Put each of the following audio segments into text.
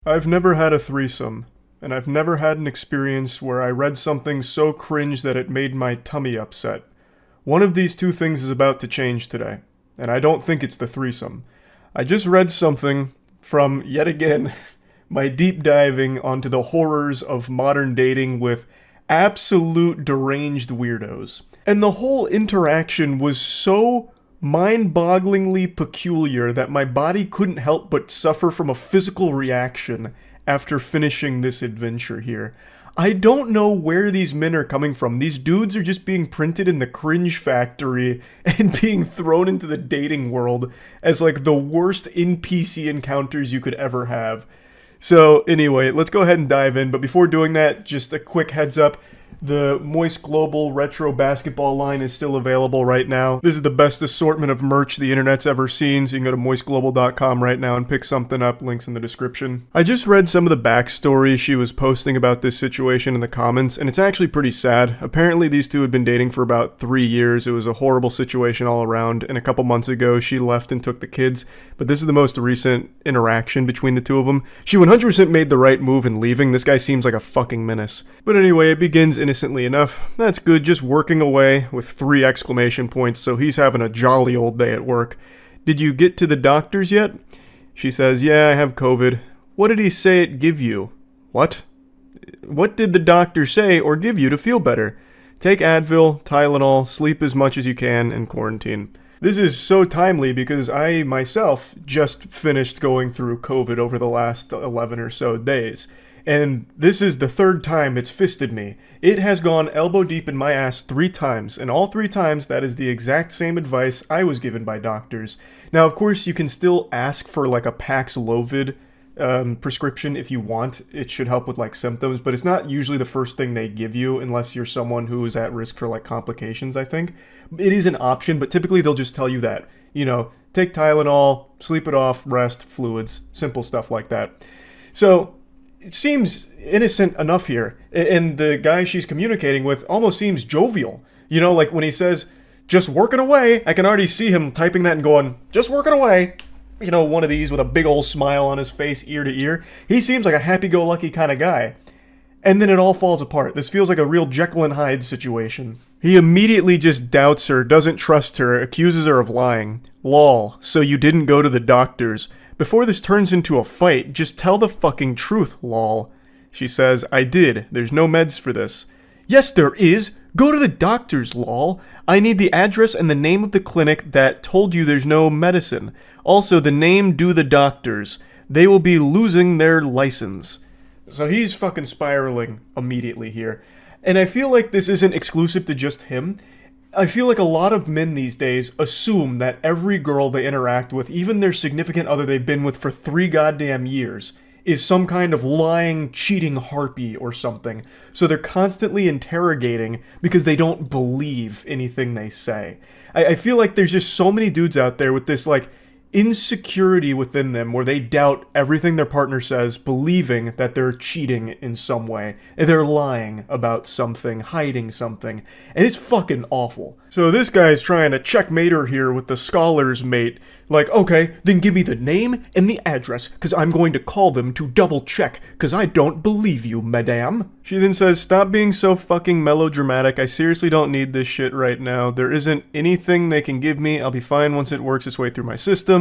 I've never had a threesome, and I've never had an experience where I read something so cringe that it made my tummy upset. One of these two things is about to change today, and I don't think it's the threesome. I just read something from, yet again, my deep diving onto the horrors of modern dating with absolute deranged weirdos. And the whole interaction was so mind-bogglingly peculiar that my body couldn't help but suffer from a physical reaction after finishing this adventure here. I don't know where these men are coming from. These dudes are just being printed in the cringe factory and being thrown into the dating world as like the worst NPC encounters you could ever have. So anyway, let's go ahead and dive in. But before doing that, just a quick heads up. The Moist Global Retro Basketball line is still available right now. This is the best assortment of merch the internet's ever seen, so you can go to moistglobal.com right now and pick something up. Links in the description. I just read some of the backstory she was posting about this situation in the comments, and it's actually pretty sad. Apparently these two had been dating for about 3 years. It was a horrible situation all around, and a couple months ago she left and took the kids, but this is the most recent interaction between the two of them. She 100% made the right move in leaving. This guy seems like a fucking menace. But anyway, it begins innocently enough. That's good, just working away with 3 exclamation points, so he's having a jolly old day at work. Did you get to the doctors yet? She says, yeah, I have COVID. What did he say it give you? What? What did the doctor say or give you to feel better? Take Advil, Tylenol, sleep as much as you can, and quarantine. This is so timely because I myself just finished going through COVID over the last 11 or so days. And this is the 3rd time it's fisted me. It has gone elbow deep in my ass 3 times, and all 3 times that is the exact same advice I was given by doctors. Now, of course, you can still ask for like a Paxlovid prescription if you want. It should help with like symptoms, but it's not usually the first thing they give you unless you're someone who is at risk for like complications, I think. It is an option, but typically they'll just tell you that. You know, take Tylenol, sleep it off, rest, fluids, simple stuff like that. So it seems innocent enough here, and the guy she's communicating with almost seems jovial. You know, like when he says, just working away, I can already see him typing that and going, just working away. You know, one of these with a big old smile on his face, ear to ear. He seems like a happy-go-lucky kind of guy. And then it all falls apart. This feels like a real Jekyll and Hyde situation. He immediately just doubts her, doesn't trust her, accuses her of lying. Lol, so you didn't go to the doctors. Before this turns into a fight, just tell the fucking truth, lol. She says, I did. There's no meds for this. Yes, there is. Go to the doctors, lol. I need the address and the name of the clinic that told you there's no medicine. Also, the name do the doctors. They will be losing their license. So he's fucking spiraling immediately here. And I feel like this isn't exclusive to just him. I feel like a lot of men these days assume that every girl they interact with, even their significant other they've been with for 3 goddamn years, is some kind of lying, cheating harpy or something. So they're constantly interrogating because they don't believe anything they say. I feel like there's just so many dudes out there with this, like, insecurity within them where they doubt everything their partner says, believing that they're cheating in some way, and they're lying about something, hiding something, and it's fucking awful. So this guy's trying to checkmate her here with the scholar's mate, like, okay, then give me the name and the address, cause I'm going to call them to double check, cause I don't believe you, madame. She then says, stop being so fucking melodramatic, I seriously don't need this shit right now, there isn't anything they can give me, I'll be fine once it works its way through my system.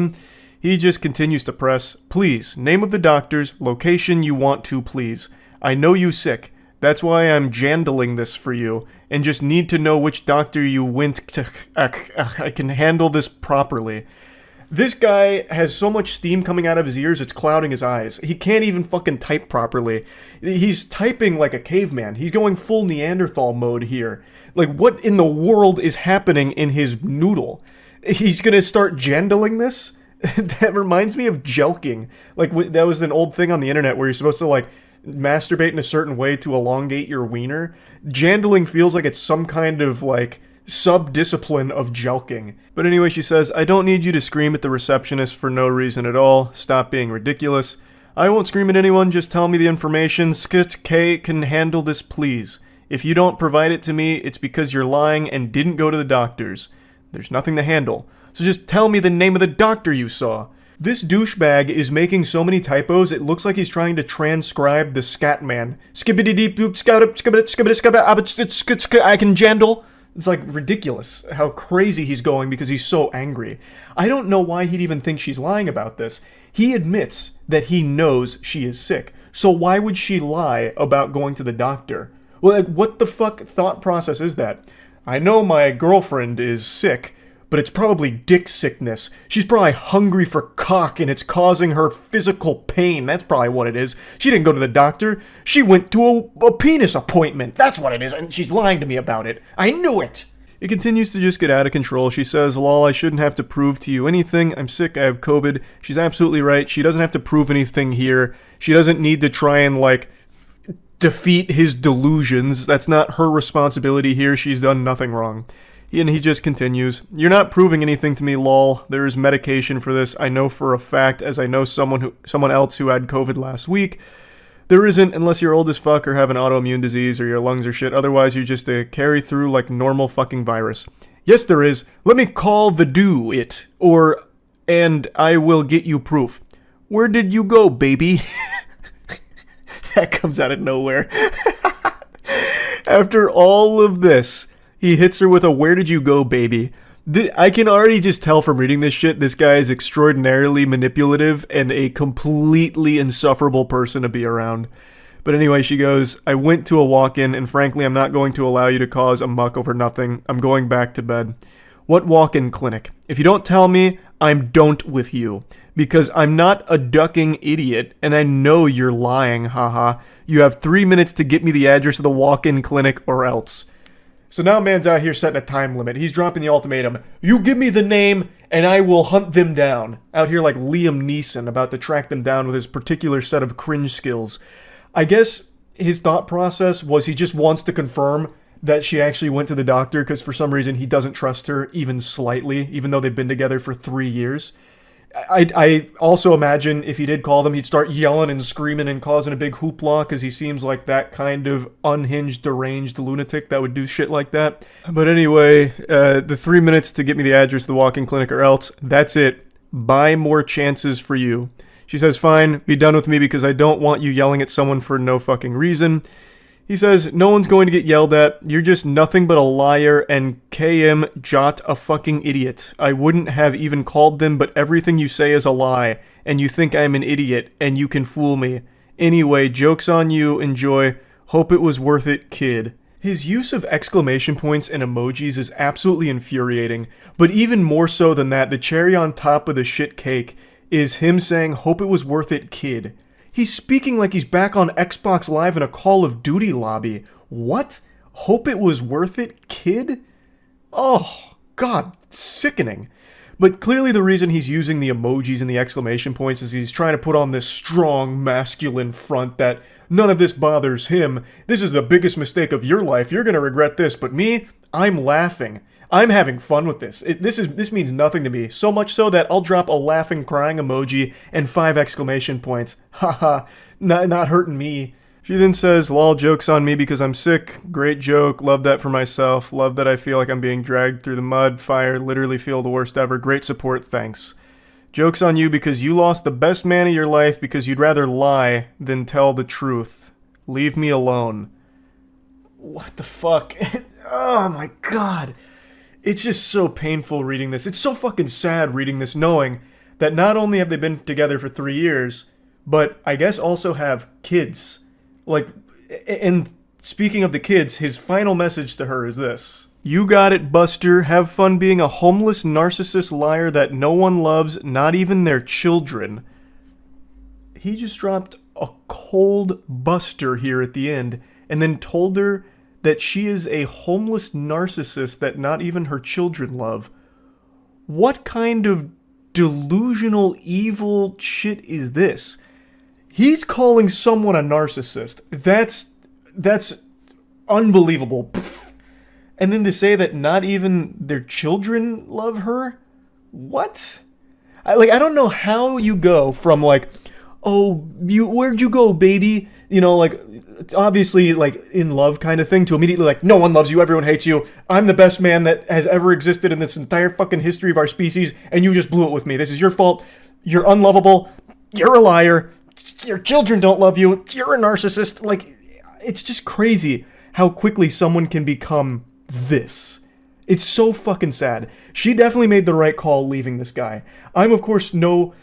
He just continues to press, please, name of the doctors, location you want to, please. I know you sick. That's why I'm jandling this for you, and just need to know which doctor you went to. I can handle this properly. This guy has so much steam coming out of his ears, it's clouding his eyes. He can't even fucking type properly. He's typing like a caveman. He's going full Neanderthal mode here. Like, what in the world is happening in his noodle? He's gonna start jandling this? That reminds me of jelking. Like, that was an old thing on the internet where you're supposed to, like, masturbate in a certain way to elongate your wiener. Jandling feels like it's some kind of, like, sub-discipline of jelking. But anyway, she says, I don't need you to scream at the receptionist for no reason at all. Stop being ridiculous. I won't scream at anyone, just tell me the information. Skit K can handle this, please. If you don't provide it to me, it's because you're lying and didn't go to the doctors. There's nothing to handle. So just tell me the name of the doctor you saw. This douchebag is making so many typos, it looks like he's trying to transcribe the Scatman. I can jandle. It's like ridiculous how crazy he's going because he's so angry. I don't know why he'd even think she's lying about this. He admits that he knows she is sick. So why would she lie about going to the doctor? Well, like, what the fuck thought process is that? I know my girlfriend is sick, but it's probably dick sickness. She's probably hungry for cock and it's causing her physical pain. That's probably what it is. She didn't go to the doctor. She went to a penis appointment. That's what it is, and she's lying to me about it. I knew it! It continues to just get out of control. She says, lol, I shouldn't have to prove to you anything. I'm sick, I have COVID. She's absolutely right. She doesn't have to prove anything here. She doesn't need to try and, defeat his delusions. That's not her responsibility here. She's done nothing wrong. And he just continues, you're not proving anything to me, lol. There is medication for this. I know for a fact, as I know someone else who had COVID last week. There isn't, unless you're old as fuck or have an autoimmune disease or your lungs are shit. Otherwise, you're just a carry through like normal fucking virus. Yes, there is. Let me call the do it. And I will get you proof. Where did you go, baby? That comes out of nowhere. After all of this, he hits her with a where did you go, baby? I can already just tell from reading this shit, this guy is extraordinarily manipulative and a completely insufferable person to be around. But anyway, she goes, I went to a walk-in, and frankly, I'm not going to allow you to cause a muck over nothing. I'm going back to bed. What walk-in clinic? If you don't tell me, I'm don't with you. Because I'm not a ducking idiot, and I know you're lying, haha. You have 3 minutes to get me the address of the walk-in clinic or else. So now man's out here setting a time limit. He's dropping the ultimatum. You give me the name, and I will hunt them down. Out here like Liam Neeson, about to track them down with his particular set of cringe skills. I guess his thought process was he just wants to confirm that she actually went to the doctor, because for some reason he doesn't trust her even slightly, even though they've been together for 3 years. I also imagine if he did call them, he'd start yelling and screaming and causing a big hoopla, because he seems like that kind of unhinged, deranged lunatic that would do shit like that. But anyway, the 3 minutes to get me the address of the walk-in clinic or else, that's it. Buy more chances for you. She says, fine, be done with me because I don't want you yelling at someone for no fucking reason. He says, no one's going to get yelled at. You're just nothing but a liar and KM Jot a fucking idiot. I wouldn't have even called them, but everything you say is a lie, and you think I'm an idiot, and you can fool me. Anyway, joke's on you. Enjoy. Hope it was worth it, kid. His use of exclamation points and emojis is absolutely infuriating, but even more so than that, the cherry on top of the shit cake is him saying, hope it was worth it, kid. He's speaking like he's back on Xbox Live in a Call of Duty lobby. What? Hope it was worth it, kid? Oh, God, sickening. But clearly the reason he's using the emojis and the exclamation points is he's trying to put on this strong, masculine front that none of this bothers him. This is the biggest mistake of your life. You're going to regret this. But me, I'm laughing. I'm having fun with this. This means nothing to me. So much so that I'll drop a laughing, crying emoji and 5 exclamation points. Haha, not hurting me. She then says, lol, joke's on me because I'm sick. Great joke. Love that for myself. Love that I feel like I'm being dragged through the mud, fire, literally feel the worst ever. Great support, thanks. Joke's on you because you lost the best man of your life because you'd rather lie than tell the truth. Leave me alone. What the fuck? Oh my God. It's just so painful reading this. It's so fucking sad reading this, knowing that not only have they been together for 3 years, but I guess also have kids. And speaking of the kids, his final message to her is this. You got it, Buster. Have fun being a homeless narcissist liar that no one loves, not even their children. He just dropped a cold Buster here at the end, and then told her that she is a homeless narcissist that not even her children love. What kind of delusional, evil shit is this? He's calling someone a narcissist. That's unbelievable. Pfft. And then to say that not even their children love her? What? I don't know how you go from where'd you go, baby? Obviously, in love kind of thing, to immediately, no one loves you, everyone hates you, I'm the best man that has ever existed in this entire fucking history of our species, and you just blew it with me. This is your fault. You're unlovable. You're a liar. Your children don't love you. You're a narcissist. Like, it's just crazy how quickly someone can become this. It's so fucking sad. She definitely made the right call leaving this guy. I'm, of course, no,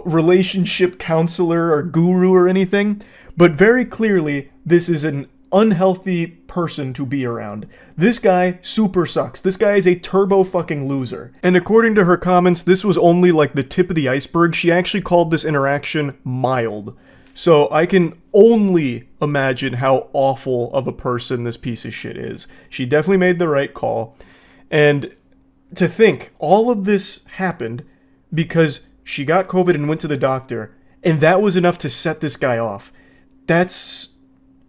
relationship counselor or guru or anything, but very clearly, this is an unhealthy person to be around. This guy super sucks. This guy is a turbo fucking loser. And according to her comments, this was only like the tip of the iceberg. She actually called this interaction mild. So I can only imagine how awful of a person this piece of shit is. She definitely made the right call. And to think all of this happened because she got COVID and went to the doctor, and that was enough to set this guy off. That's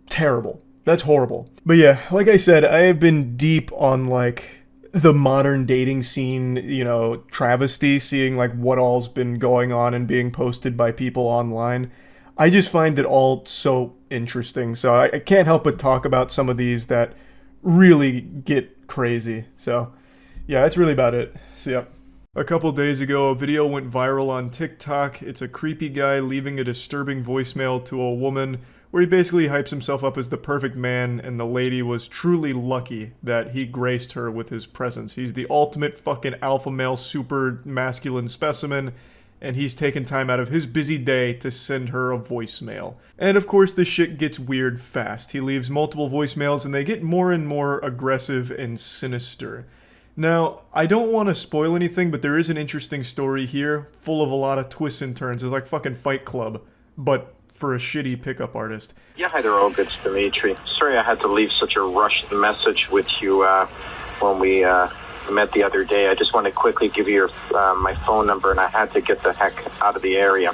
terrible. That's horrible. But yeah, like I said, I have been deep on like the modern dating scene, travesty, seeing like what all's been going on and being posted by people online. I just find it all so interesting. So I can't help but talk about some of these that really get crazy. So yeah, that's really about it. So yeah. A couple days ago, a video went viral on TikTok. It's a creepy guy leaving a disturbing voicemail to a woman where he basically hypes himself up as the perfect man, and the lady was truly lucky that he graced her with his presence. He's the ultimate fucking alpha male super masculine specimen, and he's taken time out of his busy day to send her a voicemail. And of course, this shit gets weird fast. He leaves multiple voicemails, and they get more and more aggressive and sinister. Now, I don't want to spoil anything, but there is an interesting story here, full of a lot of twists and turns. It's like fucking Fight Club, but for a shitty pickup artist. Yeah, hi there, Olga. It's Dimitri. Sorry I had to leave such a rushed message with you when we met the other day. I just want to quickly give you my phone number, and I had to get the heck out of the area.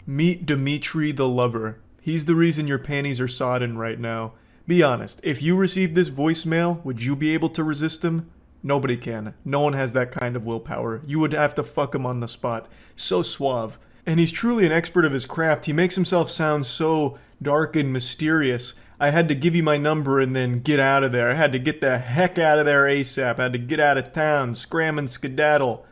Meet Dimitri the lover. He's the reason your panties are sodden right now. Be honest, if you received this voicemail, would you be able to resist him? Nobody can. No one has that kind of willpower. You would have to fuck him on the spot. So suave. And he's truly an expert of his craft. He makes himself sound so dark and mysterious. I had to give you my number and then get out of there. I had to get the heck out of there ASAP. I had to get out of town, scram and skedaddle.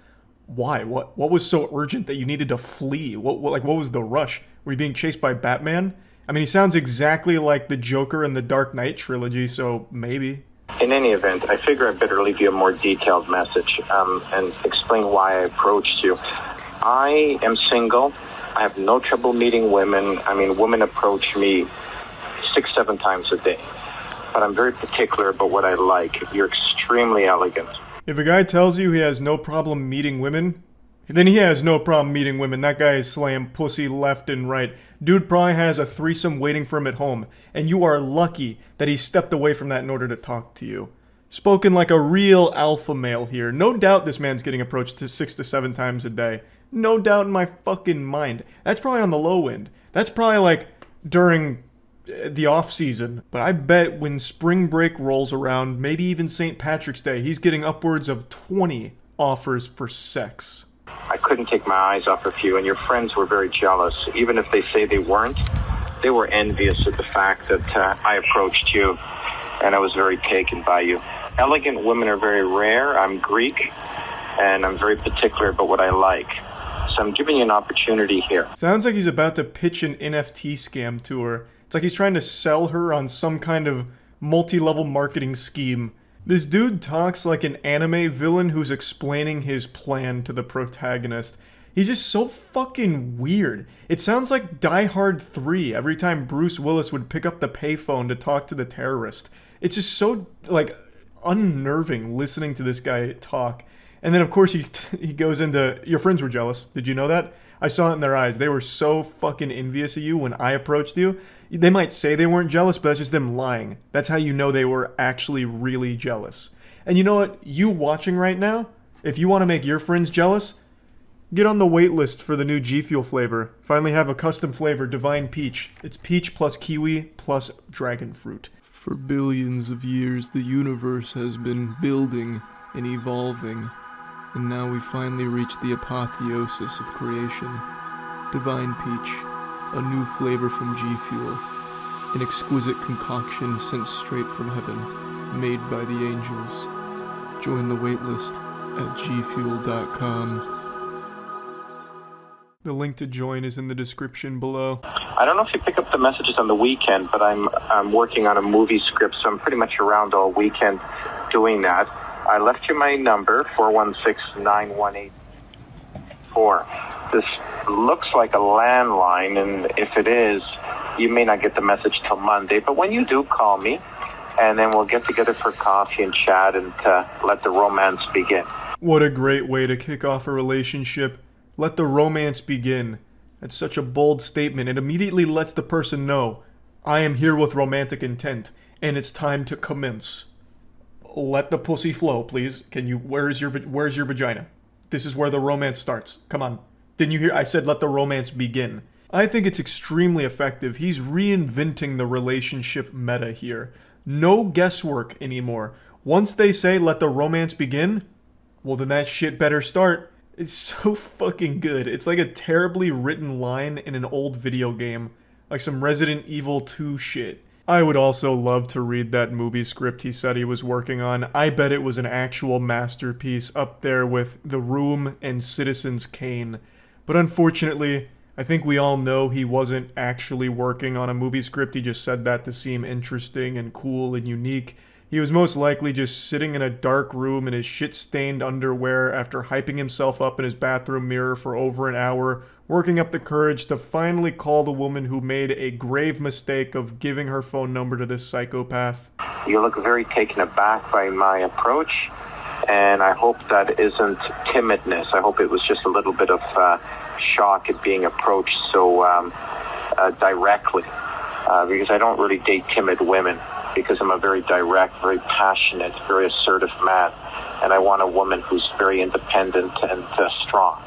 Why? What was so urgent that you needed to flee? What was the rush? Were you being chased by Batman? I mean, he sounds exactly like the Joker in the Dark Knight trilogy, so maybe. In any event, I figure I better leave you a more detailed message and explain why I approached you. I am single. I have no trouble meeting women. I mean, women approach me 6-7 times a day. But I'm very particular about what I like. You're extremely elegant. If a guy tells you he has no problem meeting women, then he has no problem meeting women. That guy is slaying pussy left and right. Dude probably has a threesome waiting for him at home, and you are lucky that he stepped away from that in order to talk to you. Spoken like a real alpha male here. No doubt this man's getting approached 6 to 7 times a day. No doubt in my fucking mind. That's probably on the low end. That's probably like during the off season. But I bet when spring break rolls around, maybe even St. Patrick's Day, he's getting upwards of 20 offers for sex. I couldn't take my eyes off of you, and your friends were very jealous. Even if they say they weren't, they were envious of the fact that I approached you, and I was very taken by you. Elegant women are very rare. I'm Greek, and I'm very particular about what I like. So I'm giving you an opportunity here. Sounds like he's about to pitch an NFT scam to her. It's like he's trying to sell her on some kind of multi-level marketing scheme. This dude talks like an anime villain who's explaining his plan to the protagonist. He's just so fucking weird. It sounds like Die Hard 3 every time Bruce Willis would pick up the payphone to talk to the terrorist. It's just so, like, unnerving listening to this guy talk. And then, of course, he goes into, your friends were jealous. Did you know that? I saw it in their eyes. They were so fucking envious of you when I approached you. They might say they weren't jealous, but that's just them lying. That's how you know they were actually really jealous. And you know what? You watching right now, if you want to make your friends jealous, get on the wait list for the new G Fuel flavor. Finally have a custom flavor, Divine Peach. It's peach plus kiwi plus dragon fruit. For billions of years, the universe has been building and evolving. And now we finally reach the apotheosis of creation. Divine Peach, a new flavor from G Fuel. An exquisite concoction sent straight from heaven, made by the angels. Join the waitlist at gfuel.com. The link to join is in the description below. I don't know if you pick up the messages on the weekend, but I'm working on a movie script, so I'm pretty much around all weekend doing that. I left you my number, 416-9184. This looks like a landline, and if it is, you may not get the message till Monday. But when you do, call me, and then we'll get together for coffee and chat and let the romance begin. What a great way to kick off a relationship. Let the romance begin. That's such a bold statement. It immediately lets the person know, I am here with romantic intent, and it's time to commence. Let the pussy flow, please. Where's your vagina? This is where the romance starts. Come on. Didn't you hear? I said let the romance begin. I think it's extremely effective. He's reinventing the relationship meta here. No guesswork anymore. Once they say let the romance begin, well then that shit better start. It's so fucking good. It's like a terribly written line in an old video game. Like some Resident Evil 2 shit. I would also love to read that movie script he said he was working on. I bet it was an actual masterpiece up there with The Room and Citizens Kane. But unfortunately, I think we all know he wasn't actually working on a movie script. He just said that to seem interesting and cool and unique. He was most likely just sitting in a dark room in his shit-stained underwear after hyping himself up in his bathroom mirror for over an hour, working up the courage to finally call the woman who made a grave mistake of giving her phone number to this psychopath. You look very taken aback by my approach, and I hope that isn't timidness. I hope it was just a little bit of shock at being approached so directly, because I don't really date timid women, because I'm a very direct, very passionate, very assertive man, and I want a woman who's very independent and strong.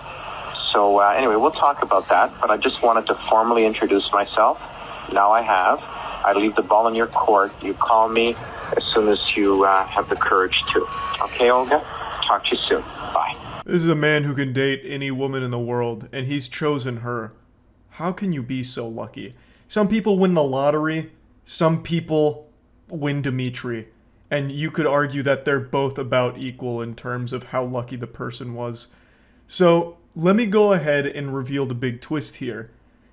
So anyway, we'll talk about that, but I just wanted to formally introduce myself. Now I have. I leave the ball in your court. You call me as soon as you have the courage to. Okay, Olga? Talk to you soon. Bye. This is a man who can date any woman in the world, and he's chosen her. How can you be so lucky? Some people win the lottery, some people win Dimitri, and you could argue that they're both about equal in terms of how lucky the person was. So, let me go ahead and reveal the big twist here.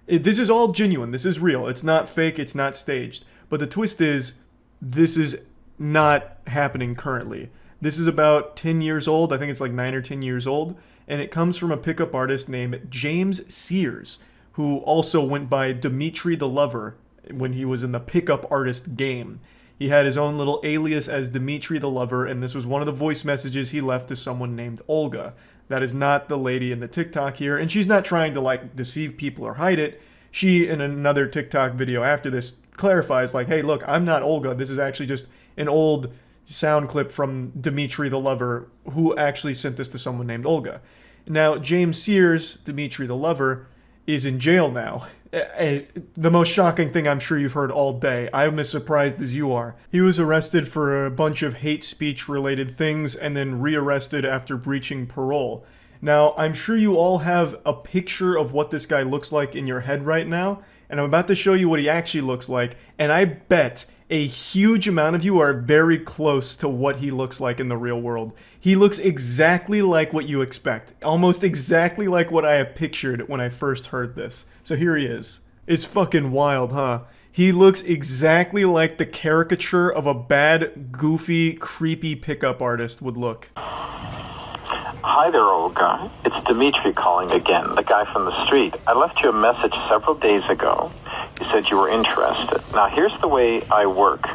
This is all genuine, this is real, it's not fake, it's not staged. But the twist is, this is not happening currently. This is about 10 years old, I think it's like 9 or 10 years old, and it comes from a pickup artist named James Sears, who also went by Dimitri the Lover when he was in the pickup artist game. He had his own little alias as Dimitri the Lover, and this was one of the voice messages he left to someone named Olga. That is not the lady in the TikTok here, and she's not trying to like deceive people or hide it. She, in another TikTok video after this, clarifies like, hey, look, I'm not Olga. This is actually just an old sound clip from Dimitri the Lover, who actually sent this to someone named Olga. Now, James Sears, Dimitri the Lover, is in jail now. The most shocking thing I'm sure you've heard all day. I'm as surprised as you are. He was arrested for a bunch of hate speech related things and then rearrested after breaching parole. Now, I'm sure you all have a picture of what this guy looks like in your head right now, and I'm about to show you what he actually looks like, and I bet a huge amount of you are very close to what he looks like in the real world. He looks exactly like what you expect. Almost exactly like what I had pictured when I first heard this. So here he is. It's fucking wild, huh? He looks exactly like the caricature of a bad, goofy, creepy pickup artist would look. Hi there, Olga. It's Dimitri calling again, the guy from the street. I left you a message several days ago. You said you were interested. Now, here's the way I work.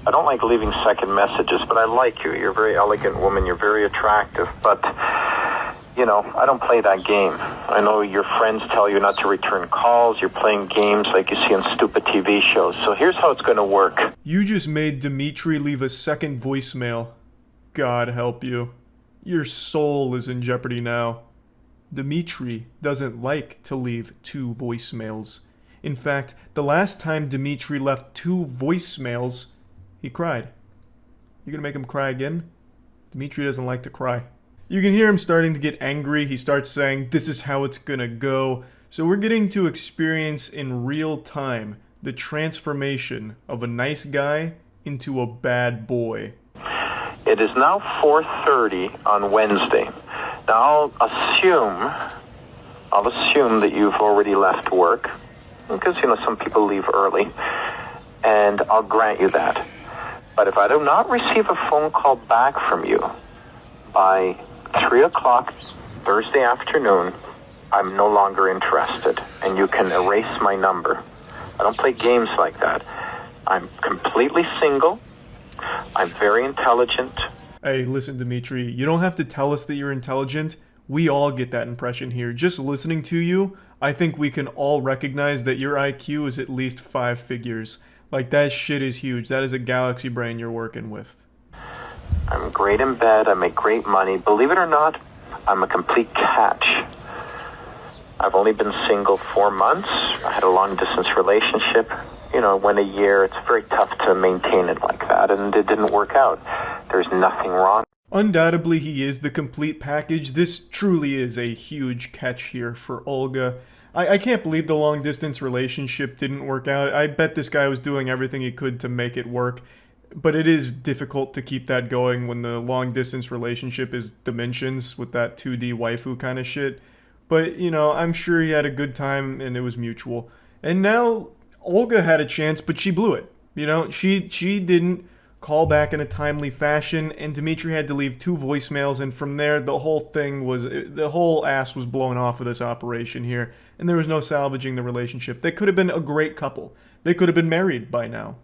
I don't like leaving second messages, but I like you. You're a very elegant woman. You're very attractive. But, you know, I don't play that game. I know your friends tell you not to return calls. You're playing games like you see on stupid TV shows. So here's how it's going to work. You just made Dimitri leave a second voicemail. God help you. Your soul is in jeopardy now. Dimitri doesn't like to leave 2 voicemails. In fact, the last time Dimitri left 2 voicemails, he cried. You gonna make him cry again? Dimitri doesn't like to cry. You can hear him starting to get angry. He starts saying, this is how it's gonna go. So we're getting to experience in real time the transformation of a nice guy into a bad boy. It is now 4:30 on Wednesday. Now, I'll I'll assume that you've already left work, because, some people leave early, and I'll grant you that. But if I do not receive a phone call back from you by 3 o'clock Thursday afternoon, I'm no longer interested, and you can erase my number. I don't play games like that. I'm completely single. I'm very intelligent. Hey, listen, Dimitri, you don't have to tell us that you're intelligent. We all get that impression here. Just listening to you, I think we can all recognize that your IQ is at least 5 figures. Like, that shit is huge. That is a galaxy brain you're working with. I'm great in bed. I make great money. Believe it or not, I'm a complete catch. I've only been single 4 months. I had a long-distance relationship. Went a year. It's very tough to maintain it like that, and it didn't work out. There's nothing wrong. Undoubtedly, he is the complete package. This truly is a huge catch here for Olga. I can't believe the long-distance relationship didn't work out. I bet this guy was doing everything he could to make it work. But it is difficult to keep that going when the long-distance relationship is Dimensions with that 2D waifu kind of shit. But, I'm sure he had a good time and it was mutual. And now Olga had a chance, but she blew it. She didn't call back in a timely fashion, and Dimitri had to leave 2 voicemails, and from there, the whole ass was blown off of this operation here, and there was no salvaging the relationship. They could have been a great couple. They could have been married by now.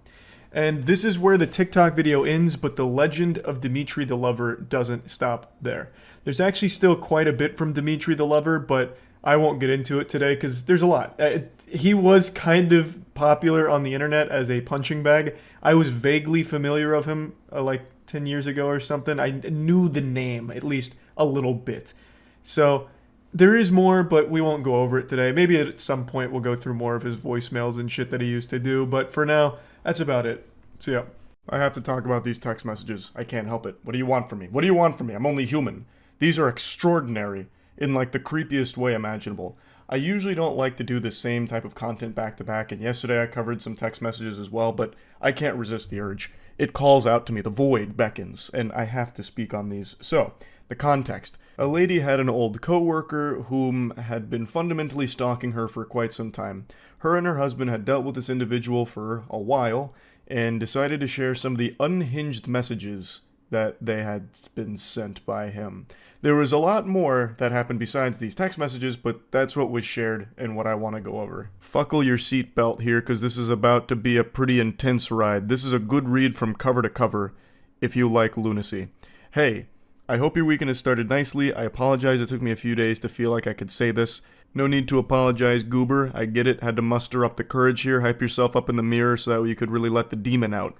And this is where the TikTok video ends, but the legend of Dimitri the Lover doesn't stop there. There's actually still quite a bit from Dimitri the Lover, but I won't get into it today because there's a lot. He was kind of popular on the internet as a punching bag. I was vaguely familiar of him like 10 years ago or something. I knew the name at least a little bit. So there is more, but we won't go over it today. Maybe at some point we'll go through more of his voicemails and shit that he used to do. But for now, that's about it. See ya. I have to talk about these text messages. I can't help it. What do you want from me? What do you want from me? I'm only human. These are extraordinary in like the creepiest way imaginable. I usually don't like to do the same type of content back to back, and yesterday I covered some text messages as well, but I can't resist the urge. It calls out to me, the void beckons, and I have to speak on these. So, the context. A lady had an old coworker whom had been fundamentally stalking her for quite some time. Her and her husband had dealt with this individual for a while, and decided to share some of the unhinged messages that they had been sent by him. There was a lot more that happened besides these text messages, but that's what was shared and what I want to go over. Buckle your seatbelt here, because this is about to be a pretty intense ride. This is a good read from cover to cover, if you like lunacy. Hey, I hope your weekend has started nicely. I apologize it took me a few days to feel like I could say this. No need to apologize, goober. I get it. Had to muster up the courage here. Hype yourself up in the mirror so that you could really let the demon out.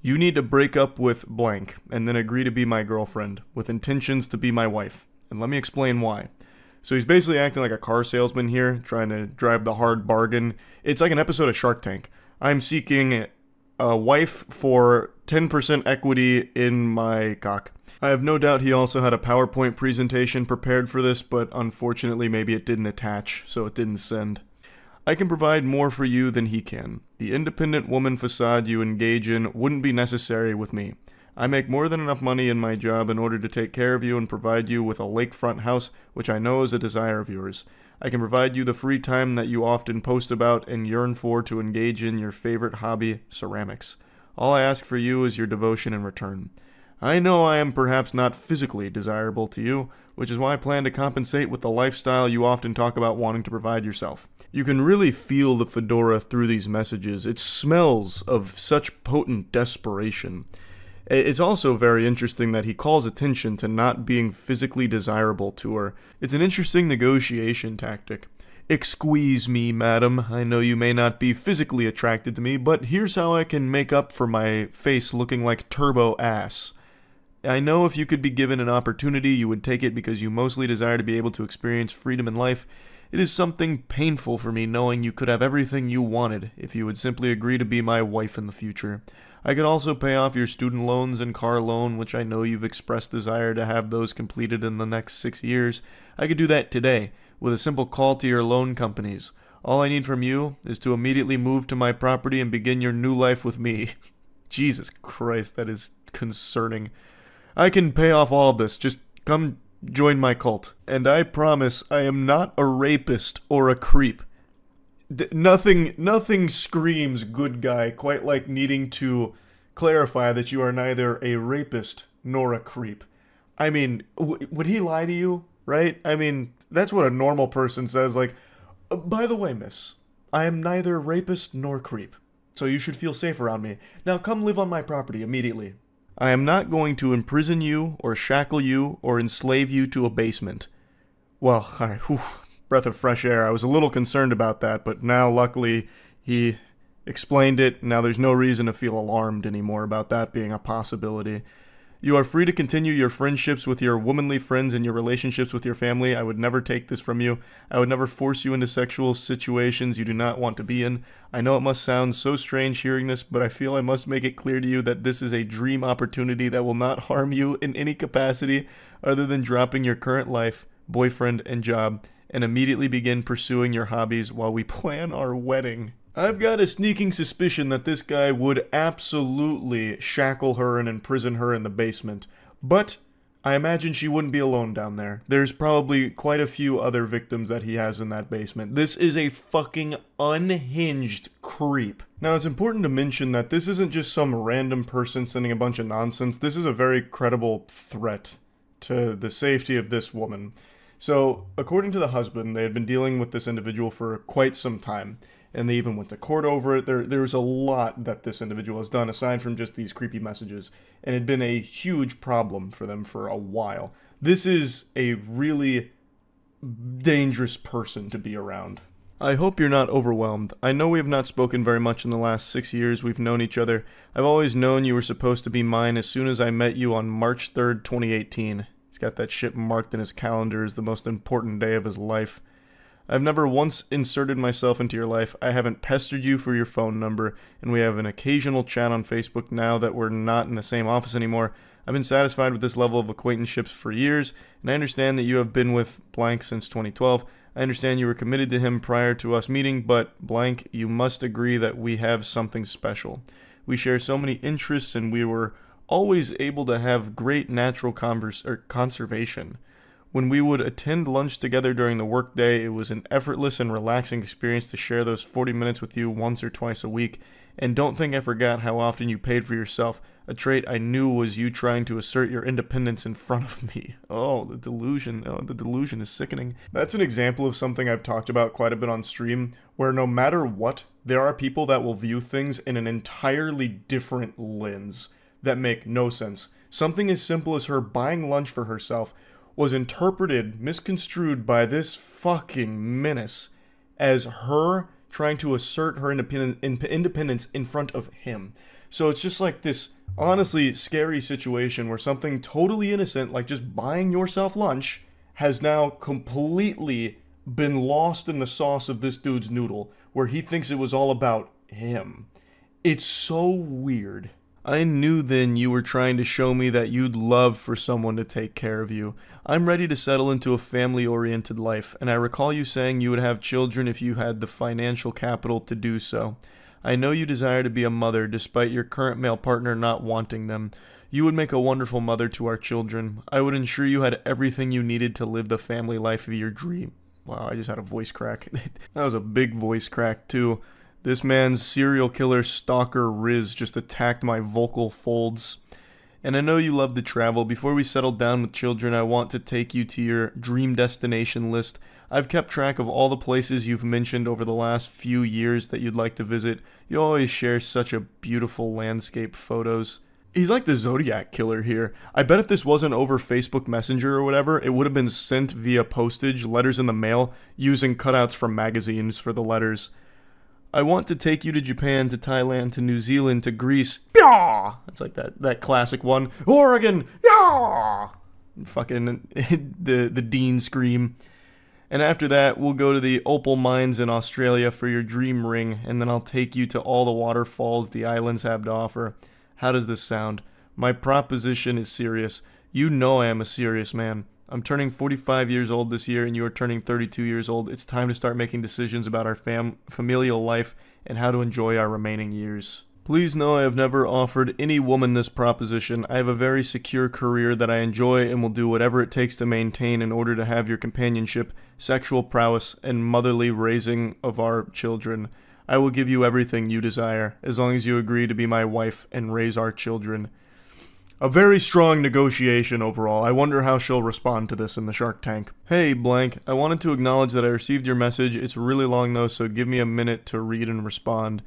You need to break up with blank, and then agree to be my girlfriend, with intentions to be my wife. And let me explain why. So he's basically acting like a car salesman here, trying to drive the hard bargain. It's like an episode of Shark Tank. I'm seeking a wife for 10% equity in my cock. I have no doubt he also had a PowerPoint presentation prepared for this, but unfortunately maybe it didn't attach, so it didn't send. I can provide more for you than he can. The independent woman facade you engage in wouldn't be necessary with me. I make more than enough money in my job in order to take care of you and provide you with a lakefront house, which I know is a desire of yours. I can provide you the free time that you often post about and yearn for to engage in your favorite hobby, ceramics. All I ask for you is your devotion in return. I know I am perhaps not physically desirable to you, which is why I plan to compensate with the lifestyle you often talk about wanting to provide yourself. You can really feel the fedora through these messages. It smells of such potent desperation. It's also very interesting that he calls attention to not being physically desirable to her. It's an interesting negotiation tactic. Excuse me, madam. I know you may not be physically attracted to me, but here's how I can make up for my face looking like turbo ass. I know if you could be given an opportunity, you would take it because you mostly desire to be able to experience freedom in life. It is something painful for me knowing you could have everything you wanted if you would simply agree to be my wife in the future. I could also pay off your student loans and car loan, which I know you've expressed desire to have those completed in the next 6 years. I could do that today, with a simple call to your loan companies. All I need from you is to immediately move to my property and begin your new life with me. Jesus Christ, that is concerning. I can pay off all of this. Just come join my cult. And I promise I am not a rapist or a creep. Nothing screams good guy quite like needing to clarify that you are neither a rapist nor a creep. I mean, would he lie to you, right? I mean, that's what a normal person says, like, by the way, miss, I am neither rapist nor creep, so you should feel safe around me. Now come live on my property immediately. I am not going to imprison you, or shackle you, or enslave you to a basement. Well, alright, breath of fresh air. I was a little concerned about that, but now, luckily, he explained it. Now there's no reason to feel alarmed anymore about that being a possibility. You are free to continue your friendships with your womanly friends and your relationships with your family. I would never take this from you. I would never force you into sexual situations you do not want to be in. I know it must sound so strange hearing this, but I feel I must make it clear to you that this is a dream opportunity that will not harm you in any capacity other than dropping your current life, boyfriend, and job, and immediately begin pursuing your hobbies while we plan our wedding. I've got a sneaking suspicion that this guy would absolutely shackle her and imprison her in the basement. But I imagine she wouldn't be alone down there. There's probably quite a few other victims that he has in that basement. This is a fucking unhinged creep. Now, it's important to mention that this isn't just some random person sending a bunch of nonsense. This is a very credible threat to the safety of this woman. So, according to the husband, they had been dealing with this individual for quite some time. And they even went to court over it. There's a lot that this individual has done, aside from just these creepy messages. And it had been a huge problem for them for a while. This is a really dangerous person to be around. I hope you're not overwhelmed. I know we have not spoken very much in the last 6 years we've known each other. I've always known you were supposed to be mine as soon as I met you on March 3rd, 2018. He's got that shit marked in his calendar as the most important day of his life. I've never once inserted myself into your life. I haven't pestered you for your phone number, and we have an occasional chat on Facebook now that we're not in the same office anymore. I've been satisfied with this level of acquaintanceships for years, and I understand that you have been with blank since 2012. I understand you were committed to him prior to us meeting, but blank, you must agree that we have something special. We share so many interests, and we were always able to have great natural conservation. When we would attend lunch together during the workday, it was an effortless and relaxing experience to share those 40 minutes with you once or twice a week. And don't think I forgot how often you paid for yourself, a trait I knew was you trying to assert your independence in front of me. Oh, the delusion. Oh, the delusion is sickening. That's an example of something I've talked about quite a bit on stream, where no matter what, there are people that will view things in an entirely different lens that make no sense. Something as simple as her buying lunch for herself was interpreted, misconstrued by this fucking menace as her trying to assert her independence in front of him. So it's just like this honestly scary situation where something totally innocent, like just buying yourself lunch, has now completely been lost in the sauce of this dude's noodle, where he thinks it was all about him. It's so weird. I knew then you were trying to show me that you'd love for someone to take care of you. I'm ready to settle into a family-oriented life, and I recall you saying you would have children if you had the financial capital to do so. I know you desire to be a mother, despite your current male partner not wanting them. You would make a wonderful mother to our children. I would ensure you had everything you needed to live the family life of your dream. Wow, I just had a voice crack. That was a big voice crack, too. This man's serial killer stalker Riz just attacked my vocal folds. And I know you love to travel. Before we settle down with children, I want to take you to your dream destination list. I've kept track of all the places you've mentioned over the last few years that you'd like to visit. You always share such a beautiful landscape photos. He's like the Zodiac killer here. I bet if this wasn't over Facebook Messenger or whatever, it would have been sent via postage, letters in the mail, using cutouts from magazines for the letters. I want to take you to Japan, to Thailand, to New Zealand, to Greece. Yah! It's like that classic one. Oregon! Yah! Fucking the Dean scream. And after that, we'll go to the opal mines in Australia for your dream ring, and then I'll take you to all the waterfalls the islands have to offer. How does this sound? My proposition is serious. You know I am a serious man. I'm turning 45 years old this year, and you are turning 32 years old. It's time to start making decisions about our familial life and how to enjoy our remaining years. Please know I have never offered any woman this proposition. I have a very secure career that I enjoy and will do whatever it takes to maintain in order to have your companionship, sexual prowess, and motherly raising of our children. I will give you everything you desire, as long as you agree to be my wife and raise our children. A very strong negotiation overall. I wonder how she'll respond to this in the Shark Tank. Hey, blank. I wanted to acknowledge that I received your message. It's really long though, so give me a minute to read and respond.